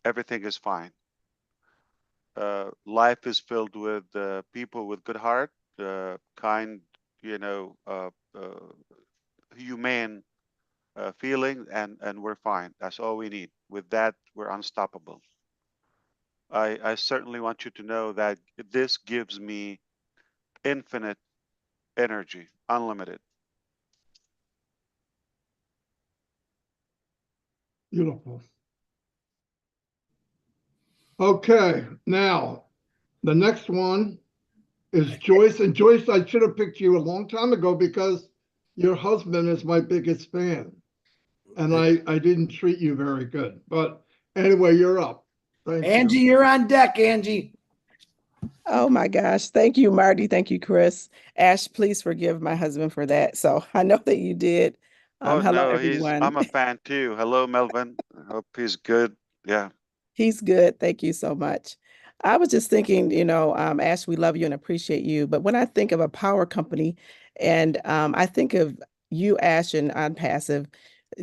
everything is fine. Life is filled with people with good heart, kind, humane feeling, and we're fine. That's all we need. With that, we're unstoppable. I certainly want you to know that this gives me infinite energy, unlimited. Beautiful. Okay, now the next one is Joyce. And Joyce, I should have picked you a long time ago because your husband is my biggest fan. And I didn't treat you very good. But anyway, you're up. Thank Angie, you. you're on deck, Angie. Oh my gosh. Thank you, Marty. Thank you, Chris. Ash, please forgive my husband for that. So I know that you did. Oh Hello, no, everyone. I'm a fan too. Hello, Melvin. I hope he's good. Yeah. He's good. Thank you so much. I was just thinking, Ash, we love you and appreciate you. But when I think of a power company and I think of you, Ash, and ONPASSIVE,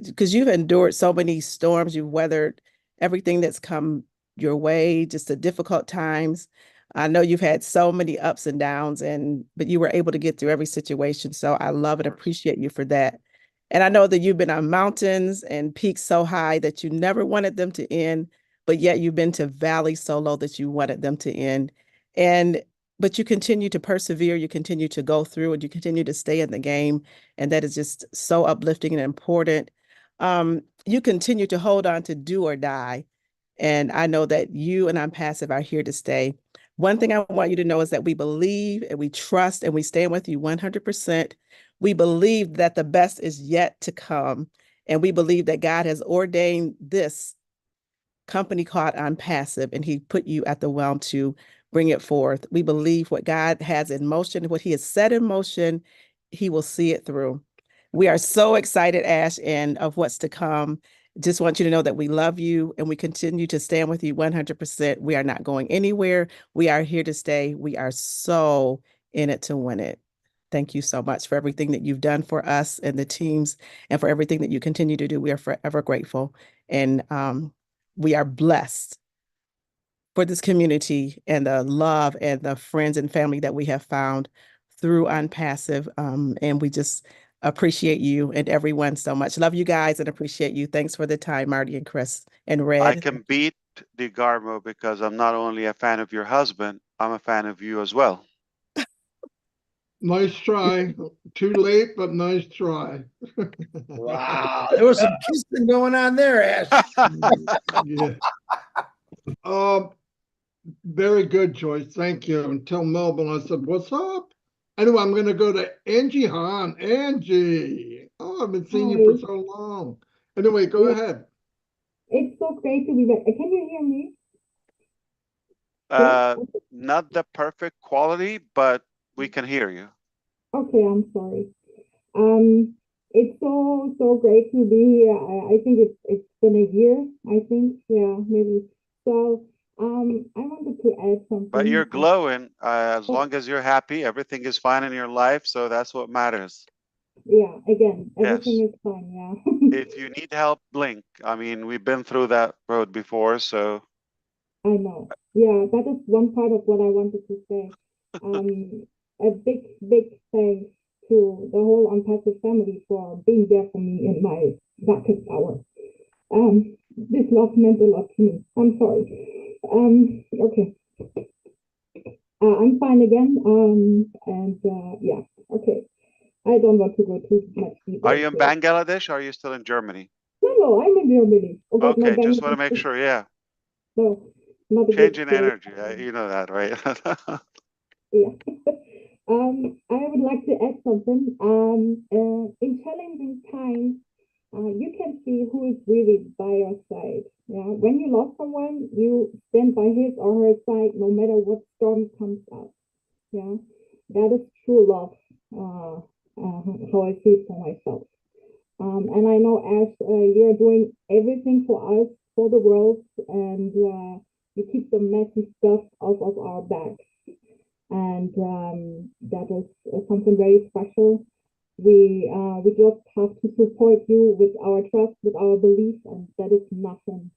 because you've endured so many storms, you've weathered everything that's come your way, just the difficult times. I know you've had so many ups and downs, but you were able to get through every situation. So I love and appreciate you for that. And I know that you've been on mountains and peaks so high that you never wanted them to end, but yet you've been to valleys so low that you wanted them to end. But you continue to persevere, you continue to go through, and you continue to stay in the game. And that is just so uplifting and important. You continue to hold on to do or die. And I know that you and ONPASSIVE are here to stay. One thing I want you to know is that we believe and we trust and we stand with you 100%. We believe that the best is yet to come. And we believe that God has ordained this company called ONPASSIVE, and he put you at the whelm to bring it forth. We believe what God has in motion, what he has set in motion, he will see it through. We are so excited, Ash, and of what's to come. Just want you to know that we love you and we continue to stand with you 100%. We are not going anywhere. We are here to stay. We are so in it to win it. Thank you so much for everything that you've done for us and the teams and for everything that you continue to do. We are forever grateful. And we are blessed for this community and the love and the friends and family that we have found through ONPASSIVE. And we just appreciate you and everyone so much. Love you guys and appreciate you. Thanks for the time, Marty and Chris and Red. I can beat DeGarmo because I'm not only a fan of your husband, I'm a fan of you as well. Nice try. Too late, but nice try. Wow, there was some kissing going on there, Ash. Yeah. Very good, Joyce. Thank you. And tell Melvin I said, what's up? Anyway, I'm going to go to Angie Hahn. Angie. Oh, I've been seeing you for so long. Anyway, go ahead. It's so great to be back. Can you hear me? Not the perfect quality, but we can hear you. Okay, I'm sorry. It's so great to be here. I think it's been a year, I think. Yeah, maybe. So I wanted to add something. But you're glowing. As long as you're happy, everything is fine in your life. So that's what matters. Yeah, again, everything is fine. Yeah. If you need help, blink. I mean, we've been through that road before, so. I know. Yeah, that is one part of what I wanted to say. A big thanks to the whole ONPASSIVE family for being there for me in my darkest hour. This love meant a lot to me. I'm sorry. Okay. I'm fine again. Yeah, okay. I don't want to go too much deeper. Are you in Bangladesh or are you still in Germany? No, I'm in Germany. Okay, just want to make sure, yeah. No, not a Change good in energy, you know that, right? Yeah. I would like to add something. In challenging times, you can see who is really by your side. Yeah. When you love someone, you stand by his or her side no matter what storm comes up. Yeah. That is true love. How I feel for myself. And I know, Ash, you're doing everything for us, for the world, and you keep the messy stuff off of our backs. And that is something very special. We just have to support you with our trust, with our belief, and that is nothing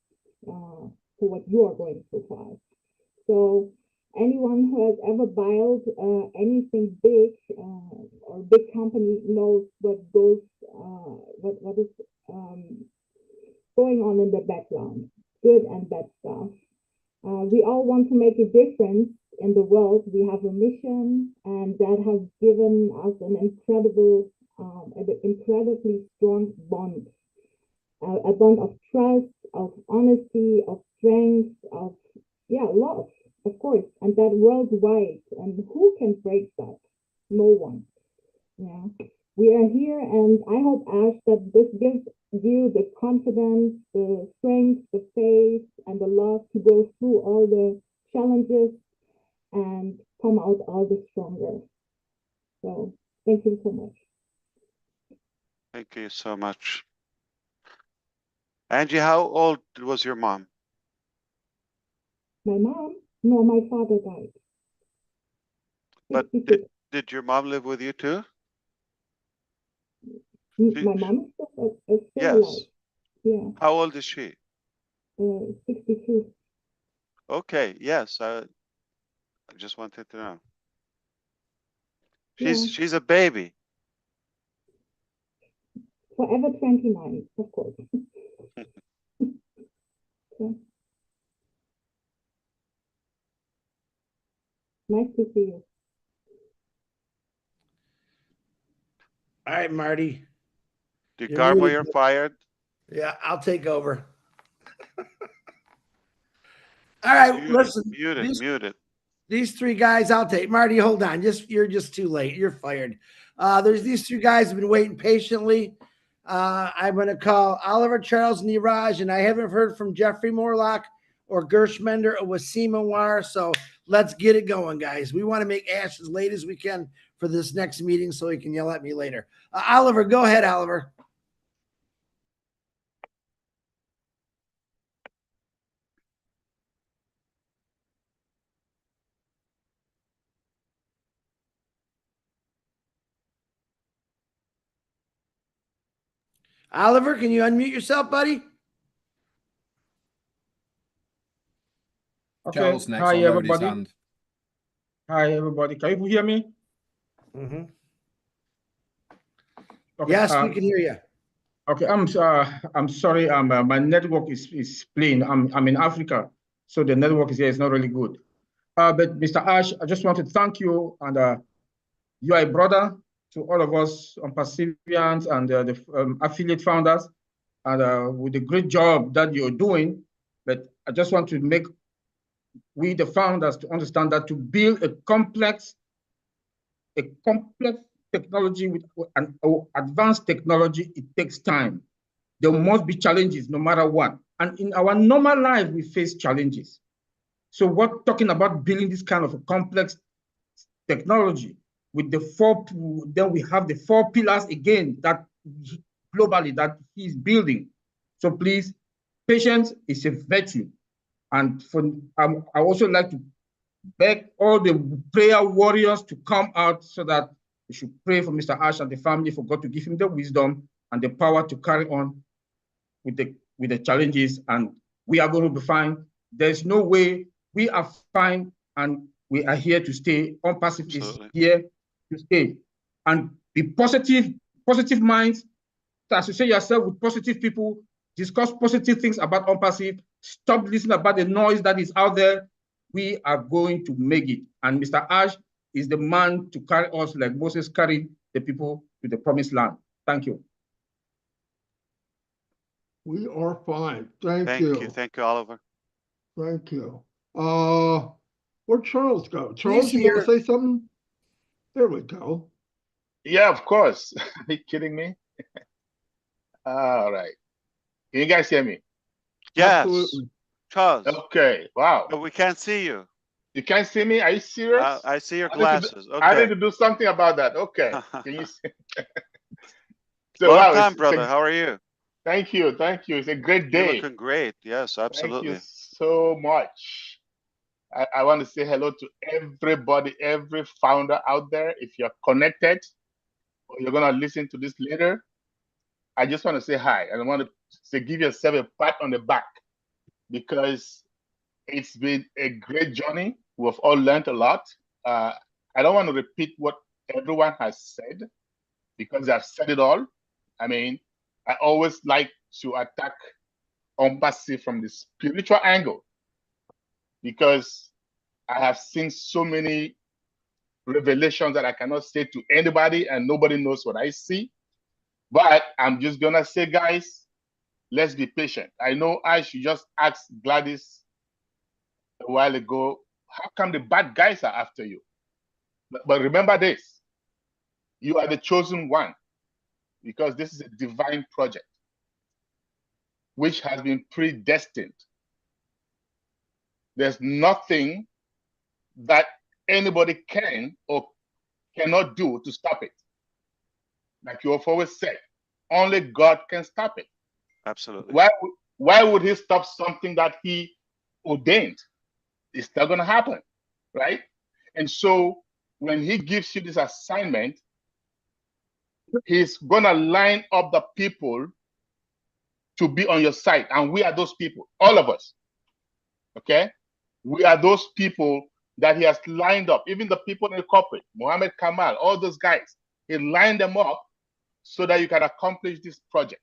for what you are going through for us. So anyone who has ever built anything big or big company knows what goes what is going on in the background, good and bad stuff. We all want to make a difference in the world. We have a mission, and that has given us an incredibly strong bond, a bond of trust, of honesty, of strength, of love, of course, and that worldwide. And who can break that? No one. Yeah, we are here, and I hope, Ash, that this gives you the confidence, the strength, the faith, and the love to go through all the challenges and come out all the stronger. So thank you so much. Thank you so much. Angie, how old was your mom? My mom? No, my father died. But did your mom live with you too? My mom is still Yes. alive. Yeah. How old is she? 62. Okay, yes. I just wanted to know. She's a baby. Forever 29, of course. Okay. Nice to see you. All right, Marty. DeCarmo, you're fired. Yeah, I'll take over. All right, listen. Mute it. These three guys, I'll take. Marty, hold on. You're just too late. You're fired. There's these three guys have been waiting patiently. I'm going to call Oliver, Charles, Niraj, and I haven't heard from Jeffrey Morlock or Gershmender or Wasim Anwar. So let's get it going, guys. We want to make Ash as late as we can for this next meeting so he can yell at me later. Oliver, go ahead, Oliver. Oliver, can you unmute yourself, buddy? Okay. Charles next. Hi, I'll lower his everybody. hand. Hi, everybody. Can you hear me? Mm-hmm. Okay, yes, we can hear you. Okay, I'm sorry. My network is playing. I'm in Africa, so the network is here. It's not really good. But Mr. Ash, I just want to thank you, and you are a brother to all of us ONPASSIVians and the affiliate founders, and with the great job that you're doing. But I just want to make we the founders to understand that to build a complex technology with an advanced technology, it takes time. There must be challenges no matter what. And in our normal life, we face challenges. So we're talking about building this kind of a complex technology with the then we have the 4 pillars again that globally that he's building. So please, patience is a virtue. And I also like to beg all the prayer warriors to come out so that we should pray for Mr. Ash and the family, for God to give him the wisdom and the power to carry on with the challenges, and we are going to be fine. There's no way we are fine, and we are here to stay. ONPASSIVE is here to stay. And be positive minds, to associate yourself with positive people, discuss positive things about ONPASSIVE, stop listening about the noise that is out there. We are going to make it. And Mr. Ash is the man to carry us like Moses carried the people to the promised land. Thank you. We are fine. Thank you. Thank you, Oliver. Thank you. Where'd Charles go? Charles, He's you want to here. say something? There we go. Yeah, of course. Are you kidding me? All right. Can you guys hear me? Yes. Absolutely. Charles. Okay. Wow. But we can't see you. You can't see me? Are you serious? I see your I need to do- glasses. I need Okay. to do something about that. Okay. Can you see? Long wow, time, it's brother. How are you? Thank you. Thank you. It's a great You're day. looking great. Yes, Thank absolutely. you so much. I want to say hello to everybody, every founder out there. If you're connected or you're going to listen to this later, I just want to say hi. And I want to say give yourself a pat on the back because it's been a great journey. We've all learned a lot. I don't want to repeat what everyone has said because I've said it all. I mean, I always like to attack ONPASSIVE from the spiritual angle because I have seen so many revelations that I cannot say to anybody and nobody knows what I see. But I'm just going to say, guys, let's be patient. I know I should just ask Gladys a while ago, how come the bad guys are after you? But remember this, you are the chosen one because this is a divine project which has been predestined. There's nothing that anybody can or cannot do to stop it. Like you have always said, only God can stop it. Absolutely. Why would he stop something that he ordained? It's not going to happen, right? And so when he gives you this assignment, he's going to line up the people to be on your side. And we are those people, all of us. Okay? We are those people that he has lined up, even the people in the corporate, Mohammed Kamal, all those guys. He lined them up so that you can accomplish this project.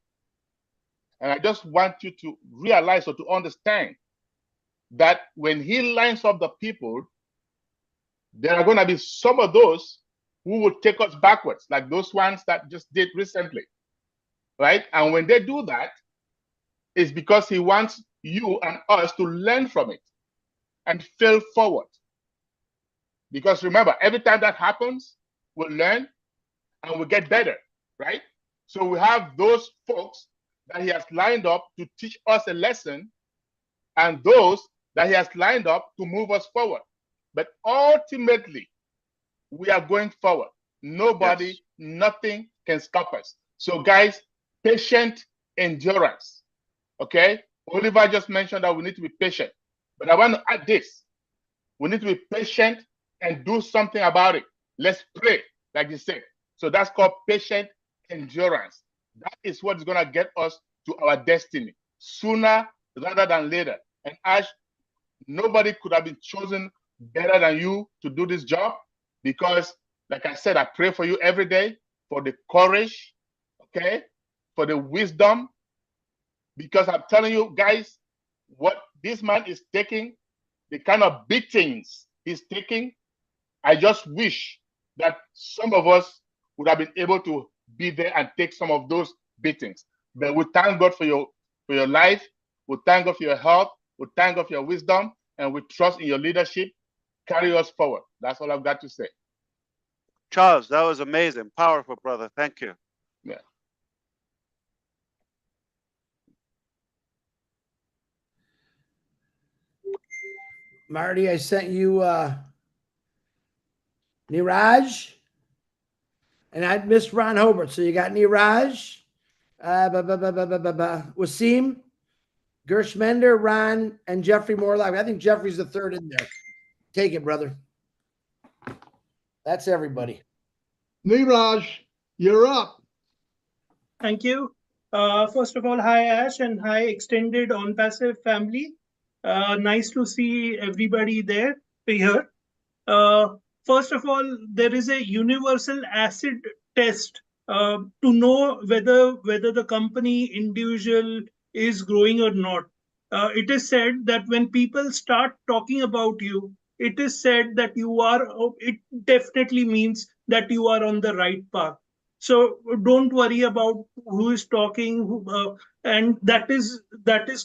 And I just want you to realize or to understand that when he lines up the people, there are going to be some of those who will take us backwards, like those ones that just did recently, right? And when they do that, it's because he wants you and us to learn from it and fail forward. Because remember, every time that happens, we'll learn and we'll get better, right? So we have those folks that he has lined up to teach us a lesson and those that he has lined up to move us forward. But ultimately, we are going forward. Nobody, nothing can stop us. So guys, patient endurance, okay? Oliver just mentioned that we need to be patient. But I want to add this. We need to be patient and do something about it. Let's pray, like you said. So that's called patient endurance. That is what is going to get us to our destiny sooner rather than later. And Ash, nobody could have been chosen better than you to do this job because, like I said, I pray for you every day for the courage, okay, for the wisdom, because I'm telling you guys, what this man is taking, the kind of beatings he's taking, I just wish that some of us would have been able to be there and take some of those beatings. But we thank God for your life. We thank God for your health. We thank God for your wisdom, and we trust in your leadership. Carry us forward. That's all I've got to say. Charles, that was amazing. Powerful, brother. Thank you. Yeah. Marty, I sent you Niraj, and I missed Ron Hobart. So you got Niraj, Wasim, Gershmender, Ron, and Jeffrey Morlock. I think Jeffrey's the third in there. Take it, brother. That's everybody. Niraj, you're up. Thank you. First of all, hi Ash and hi extended ONPASSIVE family. Nice to see everybody there here. First of all, there is a universal acid test to know whether the company, individual is growing or not. It is said that when people start talking about you, it is said that you are, it definitely means that you are on the right path. So don't worry about who is talking, and that is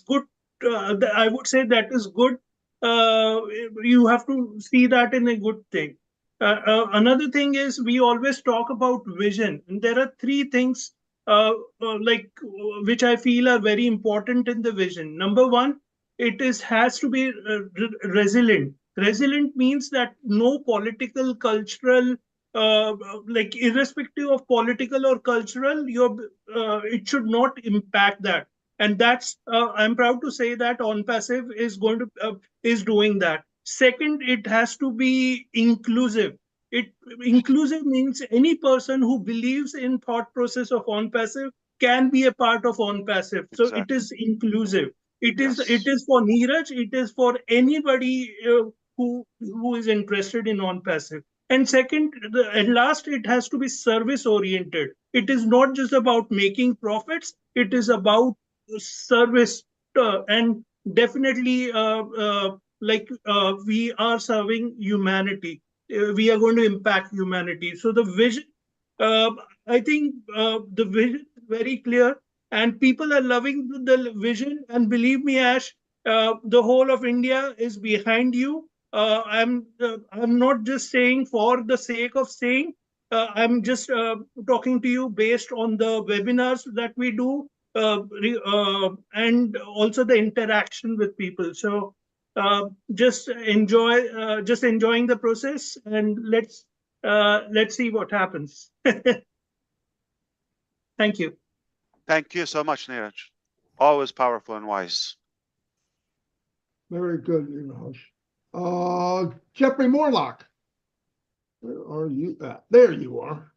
good. I would say that is good. You have to see that in a good thing. Another thing is we always talk about vision, and there are three things which I feel are very important in the vision. Number one, it is has to be resilient. Resilient means that no political, cultural, irrespective of political or cultural, it should not impact that. And that's I'm proud to say that ONPASSIVE is going to is doing that. Second, it has to be inclusive. It inclusive means any person who believes in thought process of ONPASSIVE can be a part of ONPASSIVE. So it is inclusive. It is for Neeraj. It is for anybody who is interested in ONPASSIVE. And second, and last, it has to be service oriented. It is not just about making profits. It is about service, and definitely we are serving humanity. We are going to impact humanity. So the vision, I think the vision is very clear, and people are loving the vision. And believe me, Ash, the whole of India is behind you. I'm not just saying for the sake of saying. I'm just talking to you based on the webinars that we do, and also the interaction with people. So just enjoying the process, and let's see what happens. Thank you. Thank you so much, Neeraj. Always powerful and wise. Very good, Jeffrey Morlock. Where are you at? There you are.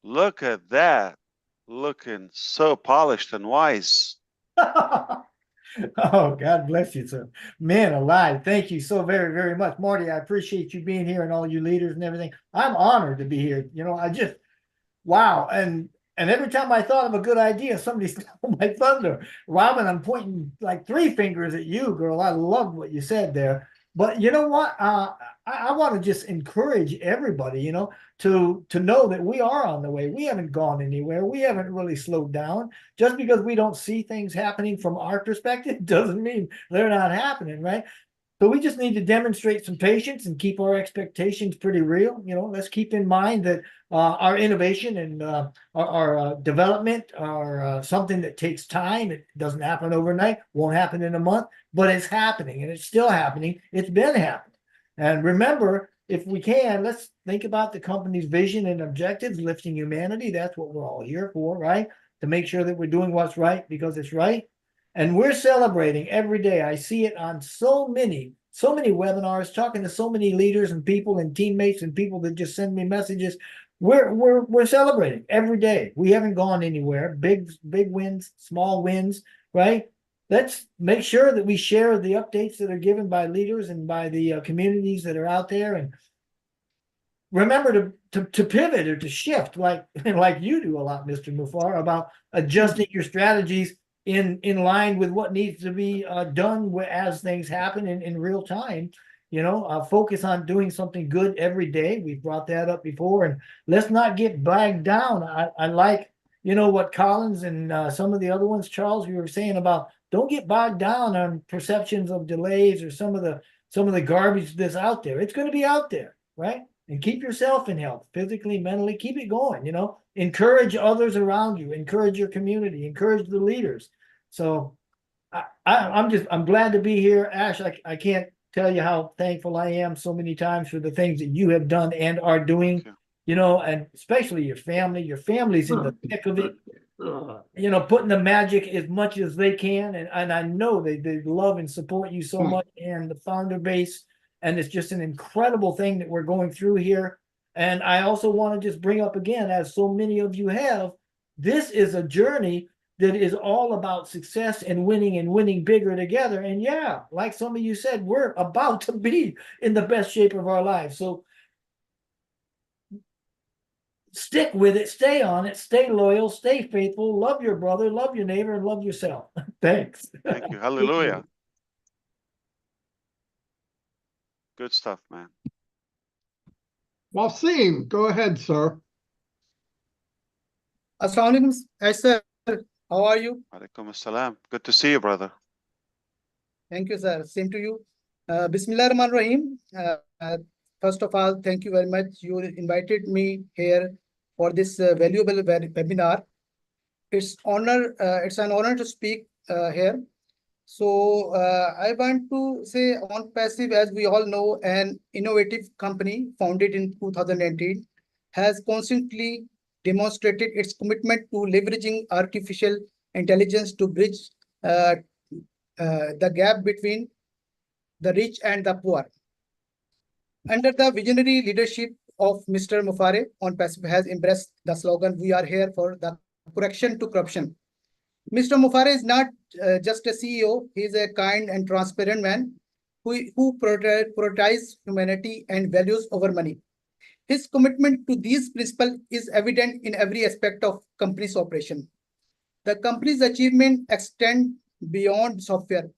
Look at that. Looking so polished and wise. Oh, God bless you, sir. Man alive. Thank you so very, very much. Marty, I appreciate you being here and all you leaders and everything. I'm honored to be here. I just, wow. And every time I thought of a good idea, somebody stole my thunder. Robin, I'm pointing like 3 fingers at you, girl. I loved what you said there. But you know what? I want to just encourage everybody, to know that we are on the way. We haven't gone anywhere. We haven't really slowed down. Just because we don't see things happening from our perspective doesn't mean they're not happening, right? So we just need to demonstrate some patience and keep our expectations pretty real. Let's keep in mind that our innovation and our development are something that takes time. It doesn't happen overnight, won't happen in a month, but it's happening, and it's still happening. It's been happening. And remember, if we can, let's think about the company's vision and objectives, lifting humanity. That's what we're all here for, right? To make sure that we're doing what's right because it's right. And we're celebrating every day. I see it on so many webinars, talking to so many leaders and people and teammates and people that just send me messages. We're celebrating every day. We haven't gone anywhere. Big wins, small wins, right? Let's make sure that we share the updates that are given by leaders and by the communities that are out there. And remember to pivot or to shift like you do a lot, Mr. Mufar, about adjusting your strategies in line with what needs to be done as things happen in real time. Focus on doing something good every day. We've brought that up before, and let's not get bogged down. I like, what Collins and some of the other ones, Charles, you were saying about don't get bogged down on perceptions of delays or some of the garbage that's out there. It's going to be out there, right? And keep yourself in health, physically, mentally, keep it going, encourage others around you, encourage your community, encourage the leaders. So I'm glad to be here. Ash, I can't tell you how thankful I am so many times for the things that you have done and are doing, and especially your family. Your family's in the thick of it, putting the magic as much as they can. And I know they love and support you so much, and the founder base. And it's just an incredible thing that we're going through here. And I also want to just bring up again, as so many of you have, this is a journey that is all about success and winning bigger together. And yeah, like some of you said, we're about to be in the best shape of our lives. So stick with it, stay on it, stay loyal, stay faithful, love your brother, love your neighbor, and love yourself. Thanks. Thank you. Hallelujah. Good stuff, man. Wasim, go ahead, sir. Assalamu alaikum. Hi, sir. How are you? Alaikum assalam. Good to see you, brother. Thank you, sir. Same to you. Bismillah ar-Rahman Rahim. First of all, thank you very much. You invited me here for this valuable webinar. It's an honor to speak here. So I want to say ONPASSIVE, as we all know, an innovative company founded in 2018, has constantly demonstrated its commitment to leveraging artificial intelligence to bridge the gap between the rich and the poor. Under the visionary leadership of Mr. Mufare, ONPASSIVE has embraced the slogan, "We are here for the correction to corruption." Mr. Mufare is not just a CEO, he is a kind and transparent man who prioritizes humanity and values over money. His commitment to these principles is evident in every aspect of company's operation. The company's achievement extend beyond software.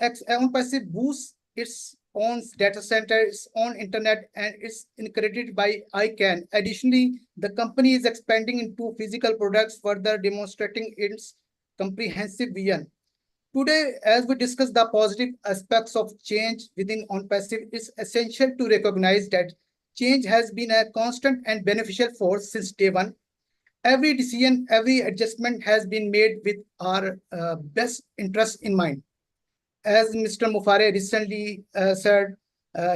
ONPASSIVE boosts its own data center, its own internet, and is accredited by ICANN. Additionally, the company is expanding into physical products, further demonstrating its comprehensive vision. Today, as we discuss the positive aspects of change within ONPASSIVE, it's essential to recognize that change has been a constant and beneficial force since day one. Every decision, every adjustment has been made with our best interests in mind. As Mr. Mufare recently said,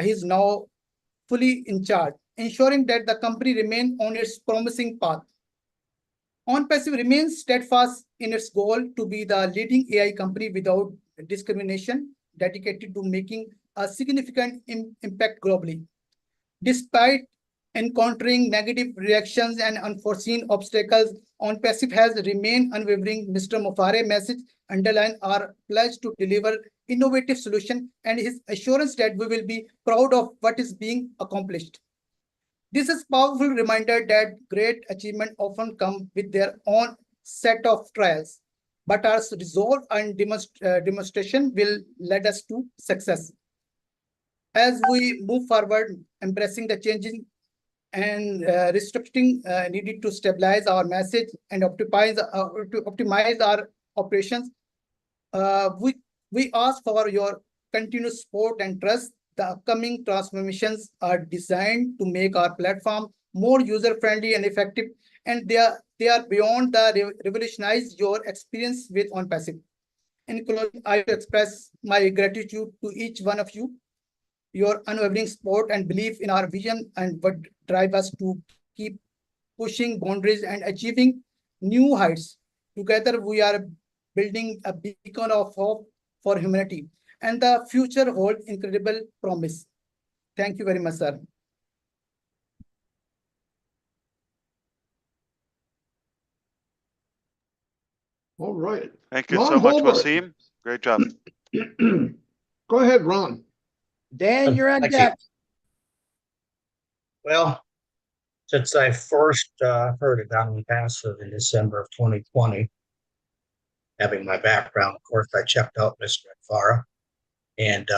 he's now fully in charge, ensuring that the company remains on its promising path. ONPASSIVE remains steadfast in its goal to be the leading AI company without discrimination, dedicated to making a significant impact globally. Despite encountering negative reactions and unforeseen obstacles, ONPASSIVE has remained unwavering. Mr. Mufare's message underlines our pledge to deliver innovative solutions and his assurance that we will be proud of what is being accomplished. This is a powerful reminder that great achievements often come with their own set of trials, but our resolve and demonstration will lead us to success. As we move forward, embracing the changing and restricting needed to stabilize our message and optimize our operations, we ask for your continuous support and trust. The upcoming transformations are designed to make our platform more user-friendly and effective, and they are beyond the revolutionize your experience with ONPASSIVE. In closing, I express my gratitude to each one of you. Your unwavering support and belief in our vision and what drive us to keep pushing boundaries and achieving new heights. Together, we are building a beacon of hope for humanity, and the future holds incredible promise. Thank you very much, sir. All right. Thank you Ron so much, Holbert. Wasim. Great job. Go ahead, Ron. Dan, you're on Thank you. deck. Well, since I first heard about ONPASSIVE in December of 2020, having my background, of course, I checked out Mr. Farah, and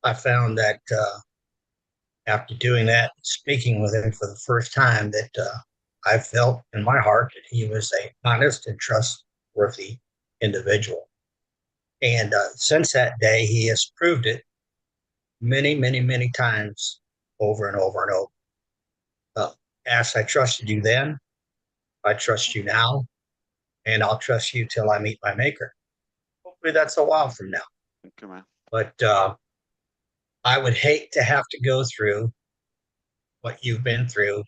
I found that after doing that, speaking with him for the first time, that I felt in my heart that he was an honest and trustworthy individual. And since that day, he has proved it many, many, many times over and over and over. As I trusted you then, I trust you now, and I'll trust you till I meet my maker. Hopefully that's a while from now. Thank you, man. But I would hate to have to go through what you've been through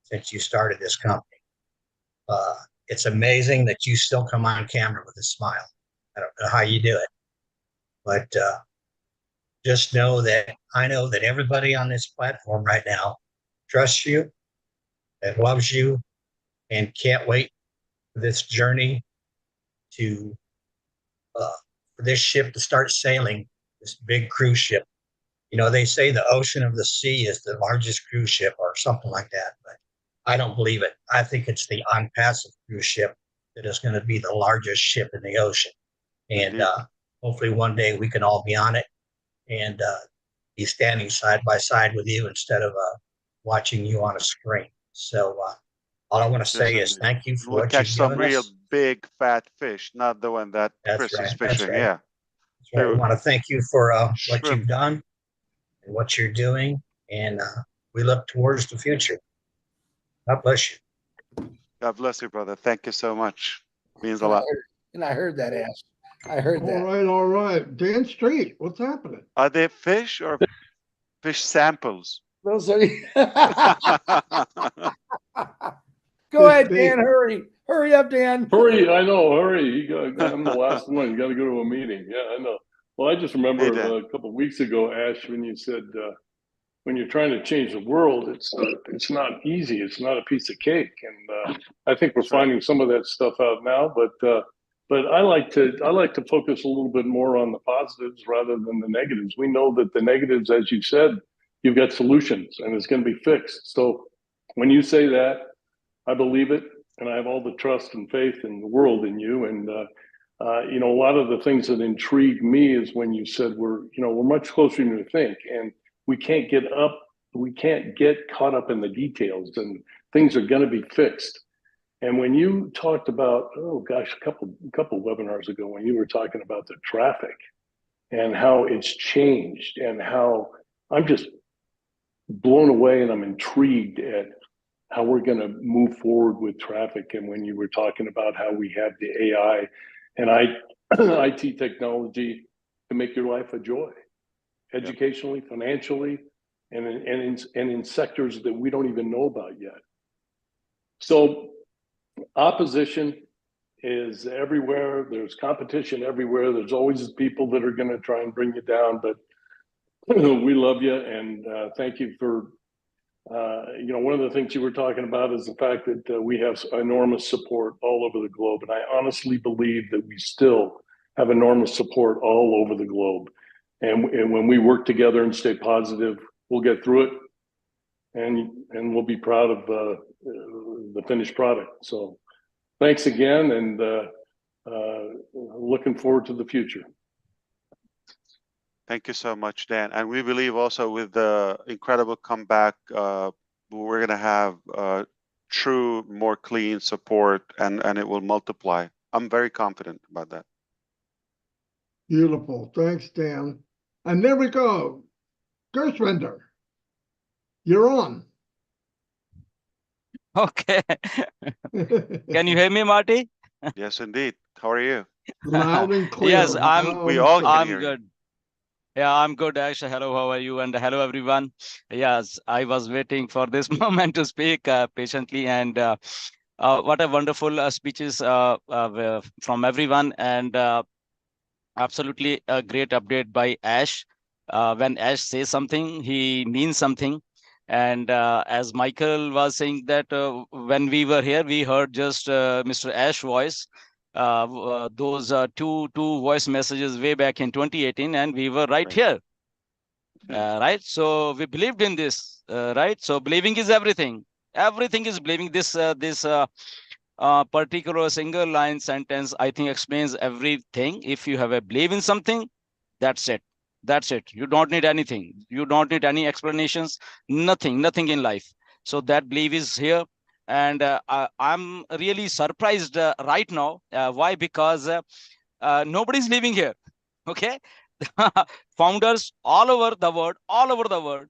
since you started this company. It's amazing that you still come on camera with a smile. I don't know how you do it, but just know that I know that everybody on this platform right now trusts you, that loves you, and can't wait for this journey to for this ship to start sailing, this big cruise ship. You know, they say the ocean of the sea is the largest cruise ship or something like that, but I don't believe it. I think it's the ONPASSIVE cruise ship that is going to be the largest ship in the ocean. And hopefully one day we can all be on it and be standing side by side with you instead of watching you on a screen. So all I want to say is thank you for We'll what catch you've some given real us. big fat fish, not the one that That's Chris is right. That's fishing. right. Yeah. That's right. I want to thank you for what Shrimp. you've done and what you're doing. And we look towards the future. God bless you. God bless you, brother. Thank you so much. Means a And I lot. heard, and I heard that, Ash. I heard that. All right. Dan Street, what's happening? Are they fish or fish samples? Those are. Go ahead, Dan. Hurry. Hurry up, Dan. Hurry. I know. Hurry. I'm the last one. You got to go to a meeting. Yeah, I know. Well, I just remember a couple of weeks ago, Ash, when you said, when you're trying to change the world, it's not easy. It's not a piece of cake. And I think we're finding some of that stuff out now, but I like to focus a little bit more on the positives rather than the negatives. We know that the negatives, as you said, you've got solutions and it's going to be fixed. So when you say that, I believe it, and I have all the trust and faith in the world in you. And you know, a lot of the things that intrigue me is when you said we're much closer than you think, and we can't get caught up in the details, and things are going to be fixed. And when you talked about, oh gosh, a couple webinars ago, when you were talking about the traffic and how it's changed, and how I'm just blown away and I'm intrigued at how we're going to move forward with traffic. And when you were talking about how we have the AI and IT technology to make your life a joy, educationally, financially, and in sectors that we don't even know about yet. So opposition is everywhere. There's competition everywhere. There's always people that are going to try and bring you down, but we love you, and thank you for one of the things you were talking about is the fact that we have enormous support all over the globe. And I honestly believe that we still have enormous support all over the globe. And when we work together and stay positive, we'll get through it, and we'll be proud of the finished product. So thanks again, and looking forward to the future. Thank you so much, Dan. And we believe also with the incredible comeback, we're going to have true, more clean support, and it will multiply. I'm very confident about that. Beautiful. Thanks, Dan. And there we go. Gershwender, you're on. Okay. Can you hear me, Marty? Yes, indeed. How are you? Loud and clear. Yes, We all can I'm hear you. good. Yeah, I'm good, Ash. Hello, how are you? And hello, everyone. Yes, I was waiting for this moment to speak patiently. And what a wonderful speeches from everyone. And absolutely a great update by Ash. When Ash says something, he means something. And as Michael was saying that when we were here, we heard just Mr. Ash voice. Those two voice messages way back in 2018, and we were right here. Right, so we believed in this, right? So believing is everything. Everything is believing. This particular single line sentence, I think, explains everything. If you have a belief in something, that's it. That's it. You don't need anything. You don't need any explanations. Nothing in life. So that belief is here. And I'm really surprised right now. Why? Because nobody's living here. Okay. Founders all over the world.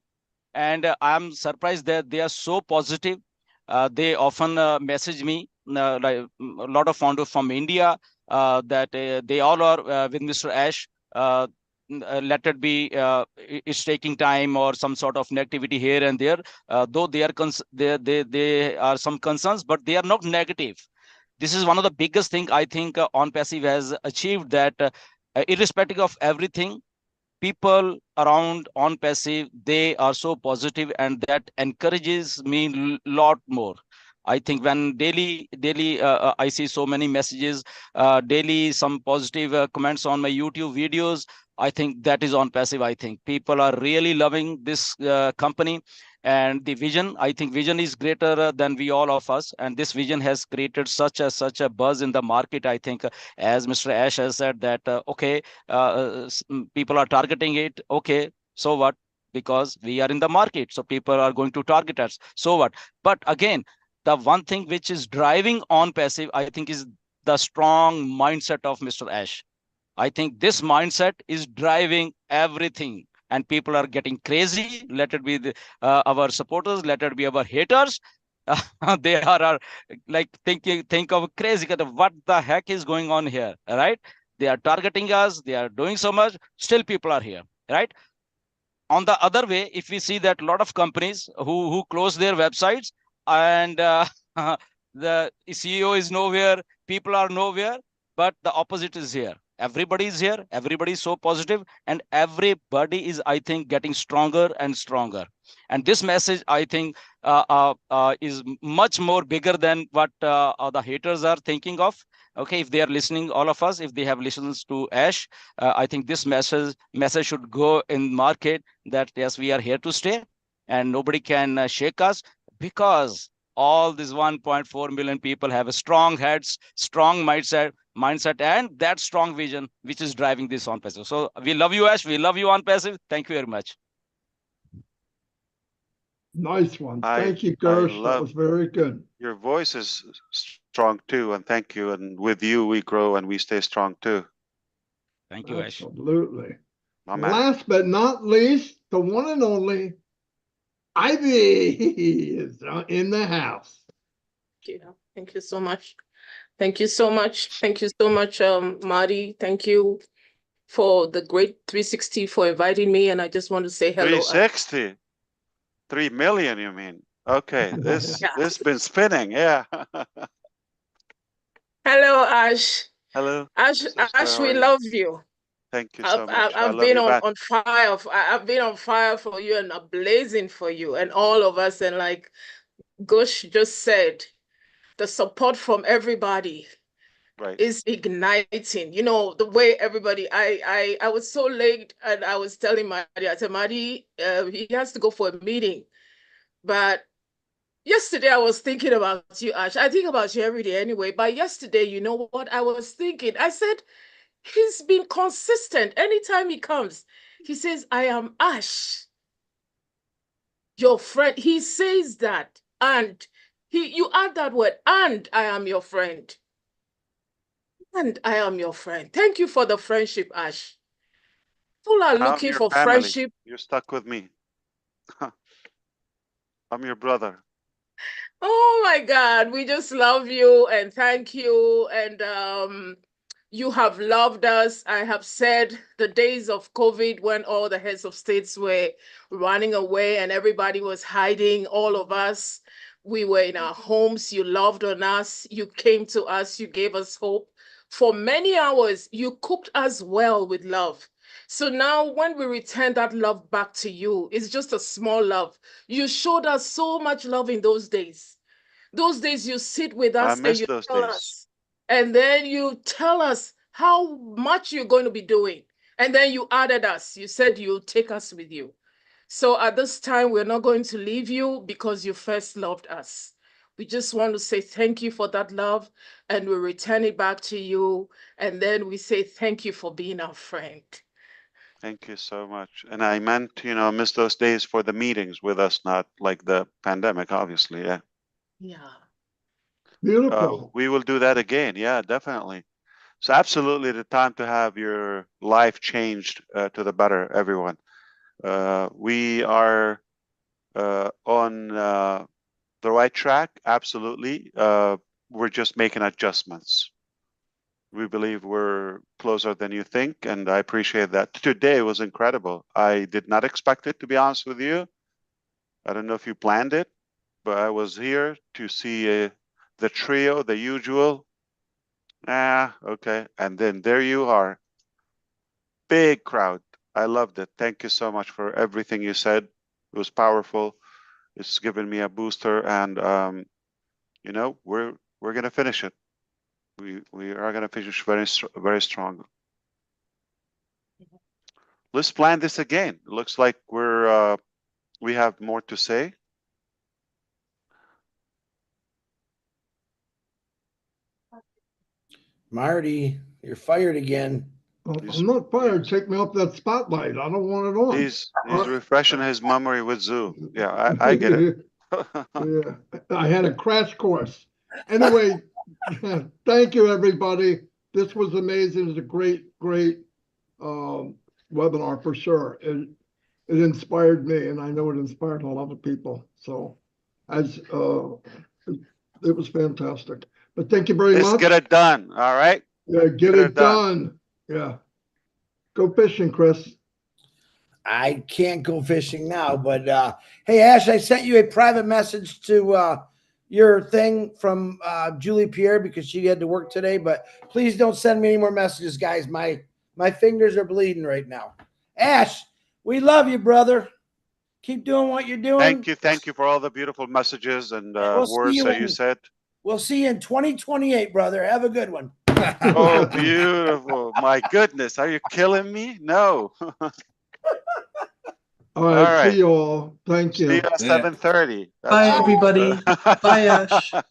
And I'm surprised that they are so positive. They often message me, like a lot of founders from India, that they all are with Mr. Ash. Let it be, it's taking time or some sort of negativity here and there. Though there are some concerns, but they are not negative. This is one of the biggest thing I think ONPASSIVE has achieved, that irrespective of everything, people around ONPASSIVE, they are so positive, and that encourages me a lot more. I think when daily I see so many messages, daily some positive comments on my YouTube videos, I think that is ONPASSIVE. I think people are really loving this company, And the vision, I think vision is greater than we all of us, and this vision has created such a buzz in the market. I think as Mr. Ash has said that people are targeting it. Okay, so what? Because we are in the market, so people are going to target us, so what? But again, the one thing which is driving ONPASSIVE, I think, is the strong mindset of Mr. Ash. I think this mindset is driving everything, and people are getting crazy. Let it be our supporters, let it be our haters. They are like think of crazy, what the heck is going on here, right? They are targeting us, they are doing so much, still people are here, right? On the other way, if we see that a lot of companies who close their websites, and the CEO is nowhere, people are nowhere, but the opposite is here. Everybody is here, everybody is so positive, and everybody is, I think, getting stronger and stronger. And this message, I think, is much more bigger than what the haters are thinking of. Okay, if they are listening, all of us, if they have listened to Ash, I think this message should go in market, that yes, we are here to stay, and nobody can shake us, because all these 1.4 million people have a strong heads, strong mindset, and that strong vision which is driving this ONPASSIVE. So we love you, Ash. We love you, ONPASSIVE. Thank you very much. Nice one. Thank you, Gersh. That was very good. Your voice is strong too, and thank you. And with you, we grow and we stay strong too. Thank you, Ash. Absolutely. My man. Last but not least, the one and only Ivy is in the house. Thank you so much. Thank you so much. Thank you so much, Marty. Thank you for the great 360 for inviting me. And I just want to say hello. 360? 3 million, you mean? Okay, this has been spinning, yeah. Hello, Ash. Hello. Ash, we love you. Thank you so much. I've been on fire. I've been on fire for you and blazing for you and all of us. And like Gush just said, the support from everybody is igniting. You know, the way everybody, I was so late, and I was telling Marty, I said, Marty, he has to go for a meeting. But yesterday I was thinking about you, Ash. I think about you every day anyway. But yesterday, you know what I was thinking? I said, he's been consistent. Anytime he comes, he says, I am Ash, your friend. He says that. And you add that word, and I am your friend. And I am your friend. Thank you for the friendship, Ash. People are looking for friendship. You're stuck with me. I'm your brother. Oh my God, we just love you and thank you. And you have loved us. I have said the days of COVID, when all the heads of states were running away and everybody was hiding, all of us, we were in our homes. You loved on us. You came to us. You gave us hope. For many hours, you cooked us well with love. So now when we return that love back to you, it's just a small love. You showed us so much love in those days. Those days you sit with us and you tell us, and then you tell us how much you're going to be doing. And then you added us. You said you'll take us with you. So at this time, we're not going to leave you because you first loved us. We just want to say thank you for that love, and we return it back to you. And then we say thank you for being our friend. Thank you so much. And I meant, miss those days for the meetings with us, not like the pandemic, obviously. Yeah. Yeah. Beautiful. We will do that again. Yeah, definitely. So absolutely the time to have your life changed to the better, everyone. We are on the right track. Absolutely. We're just making adjustments. We believe we're closer than you think, and I appreciate that. Today was incredible. I did not expect it, to be honest with you. I don't know if you planned it, but I was here to see the trio, the usual. Okay. And then there you are. Big crowd. I loved it. Thank you so much for everything you said. It was powerful. It's given me a booster, and we're gonna finish it. We are gonna finish very strong. Let's plan this again. It looks like we're we have more to say. Marty, you're fired again. I'm not fired. Take me off that spotlight. I don't want it on. He's refreshing his memory with Zoom. Yeah, I get it. Yeah, I had a crash course. Anyway, thank you, everybody. This was amazing. It was a great webinar for sure. It inspired me, and I know it inspired a lot of people. So, it was fantastic. But thank you very much. Let's get it done. All right. Yeah, get it done. Yeah. Go fishing, Chris. I can't go fishing now, but hey, Ash, I sent you a private message to your thing from Julie Pierre because she had to work today. But please don't send me any more messages, guys. My fingers are bleeding right now. Ash, we love you, brother. Keep doing what you're doing. Thank you for all the beautiful messages and words that you said. We'll see you in 2028, brother. Have a good one. Oh, beautiful. My goodness. Are you killing me? No. All right. See you all. Thank you. See you at 7:30. Bye, everybody. Bye, Ash.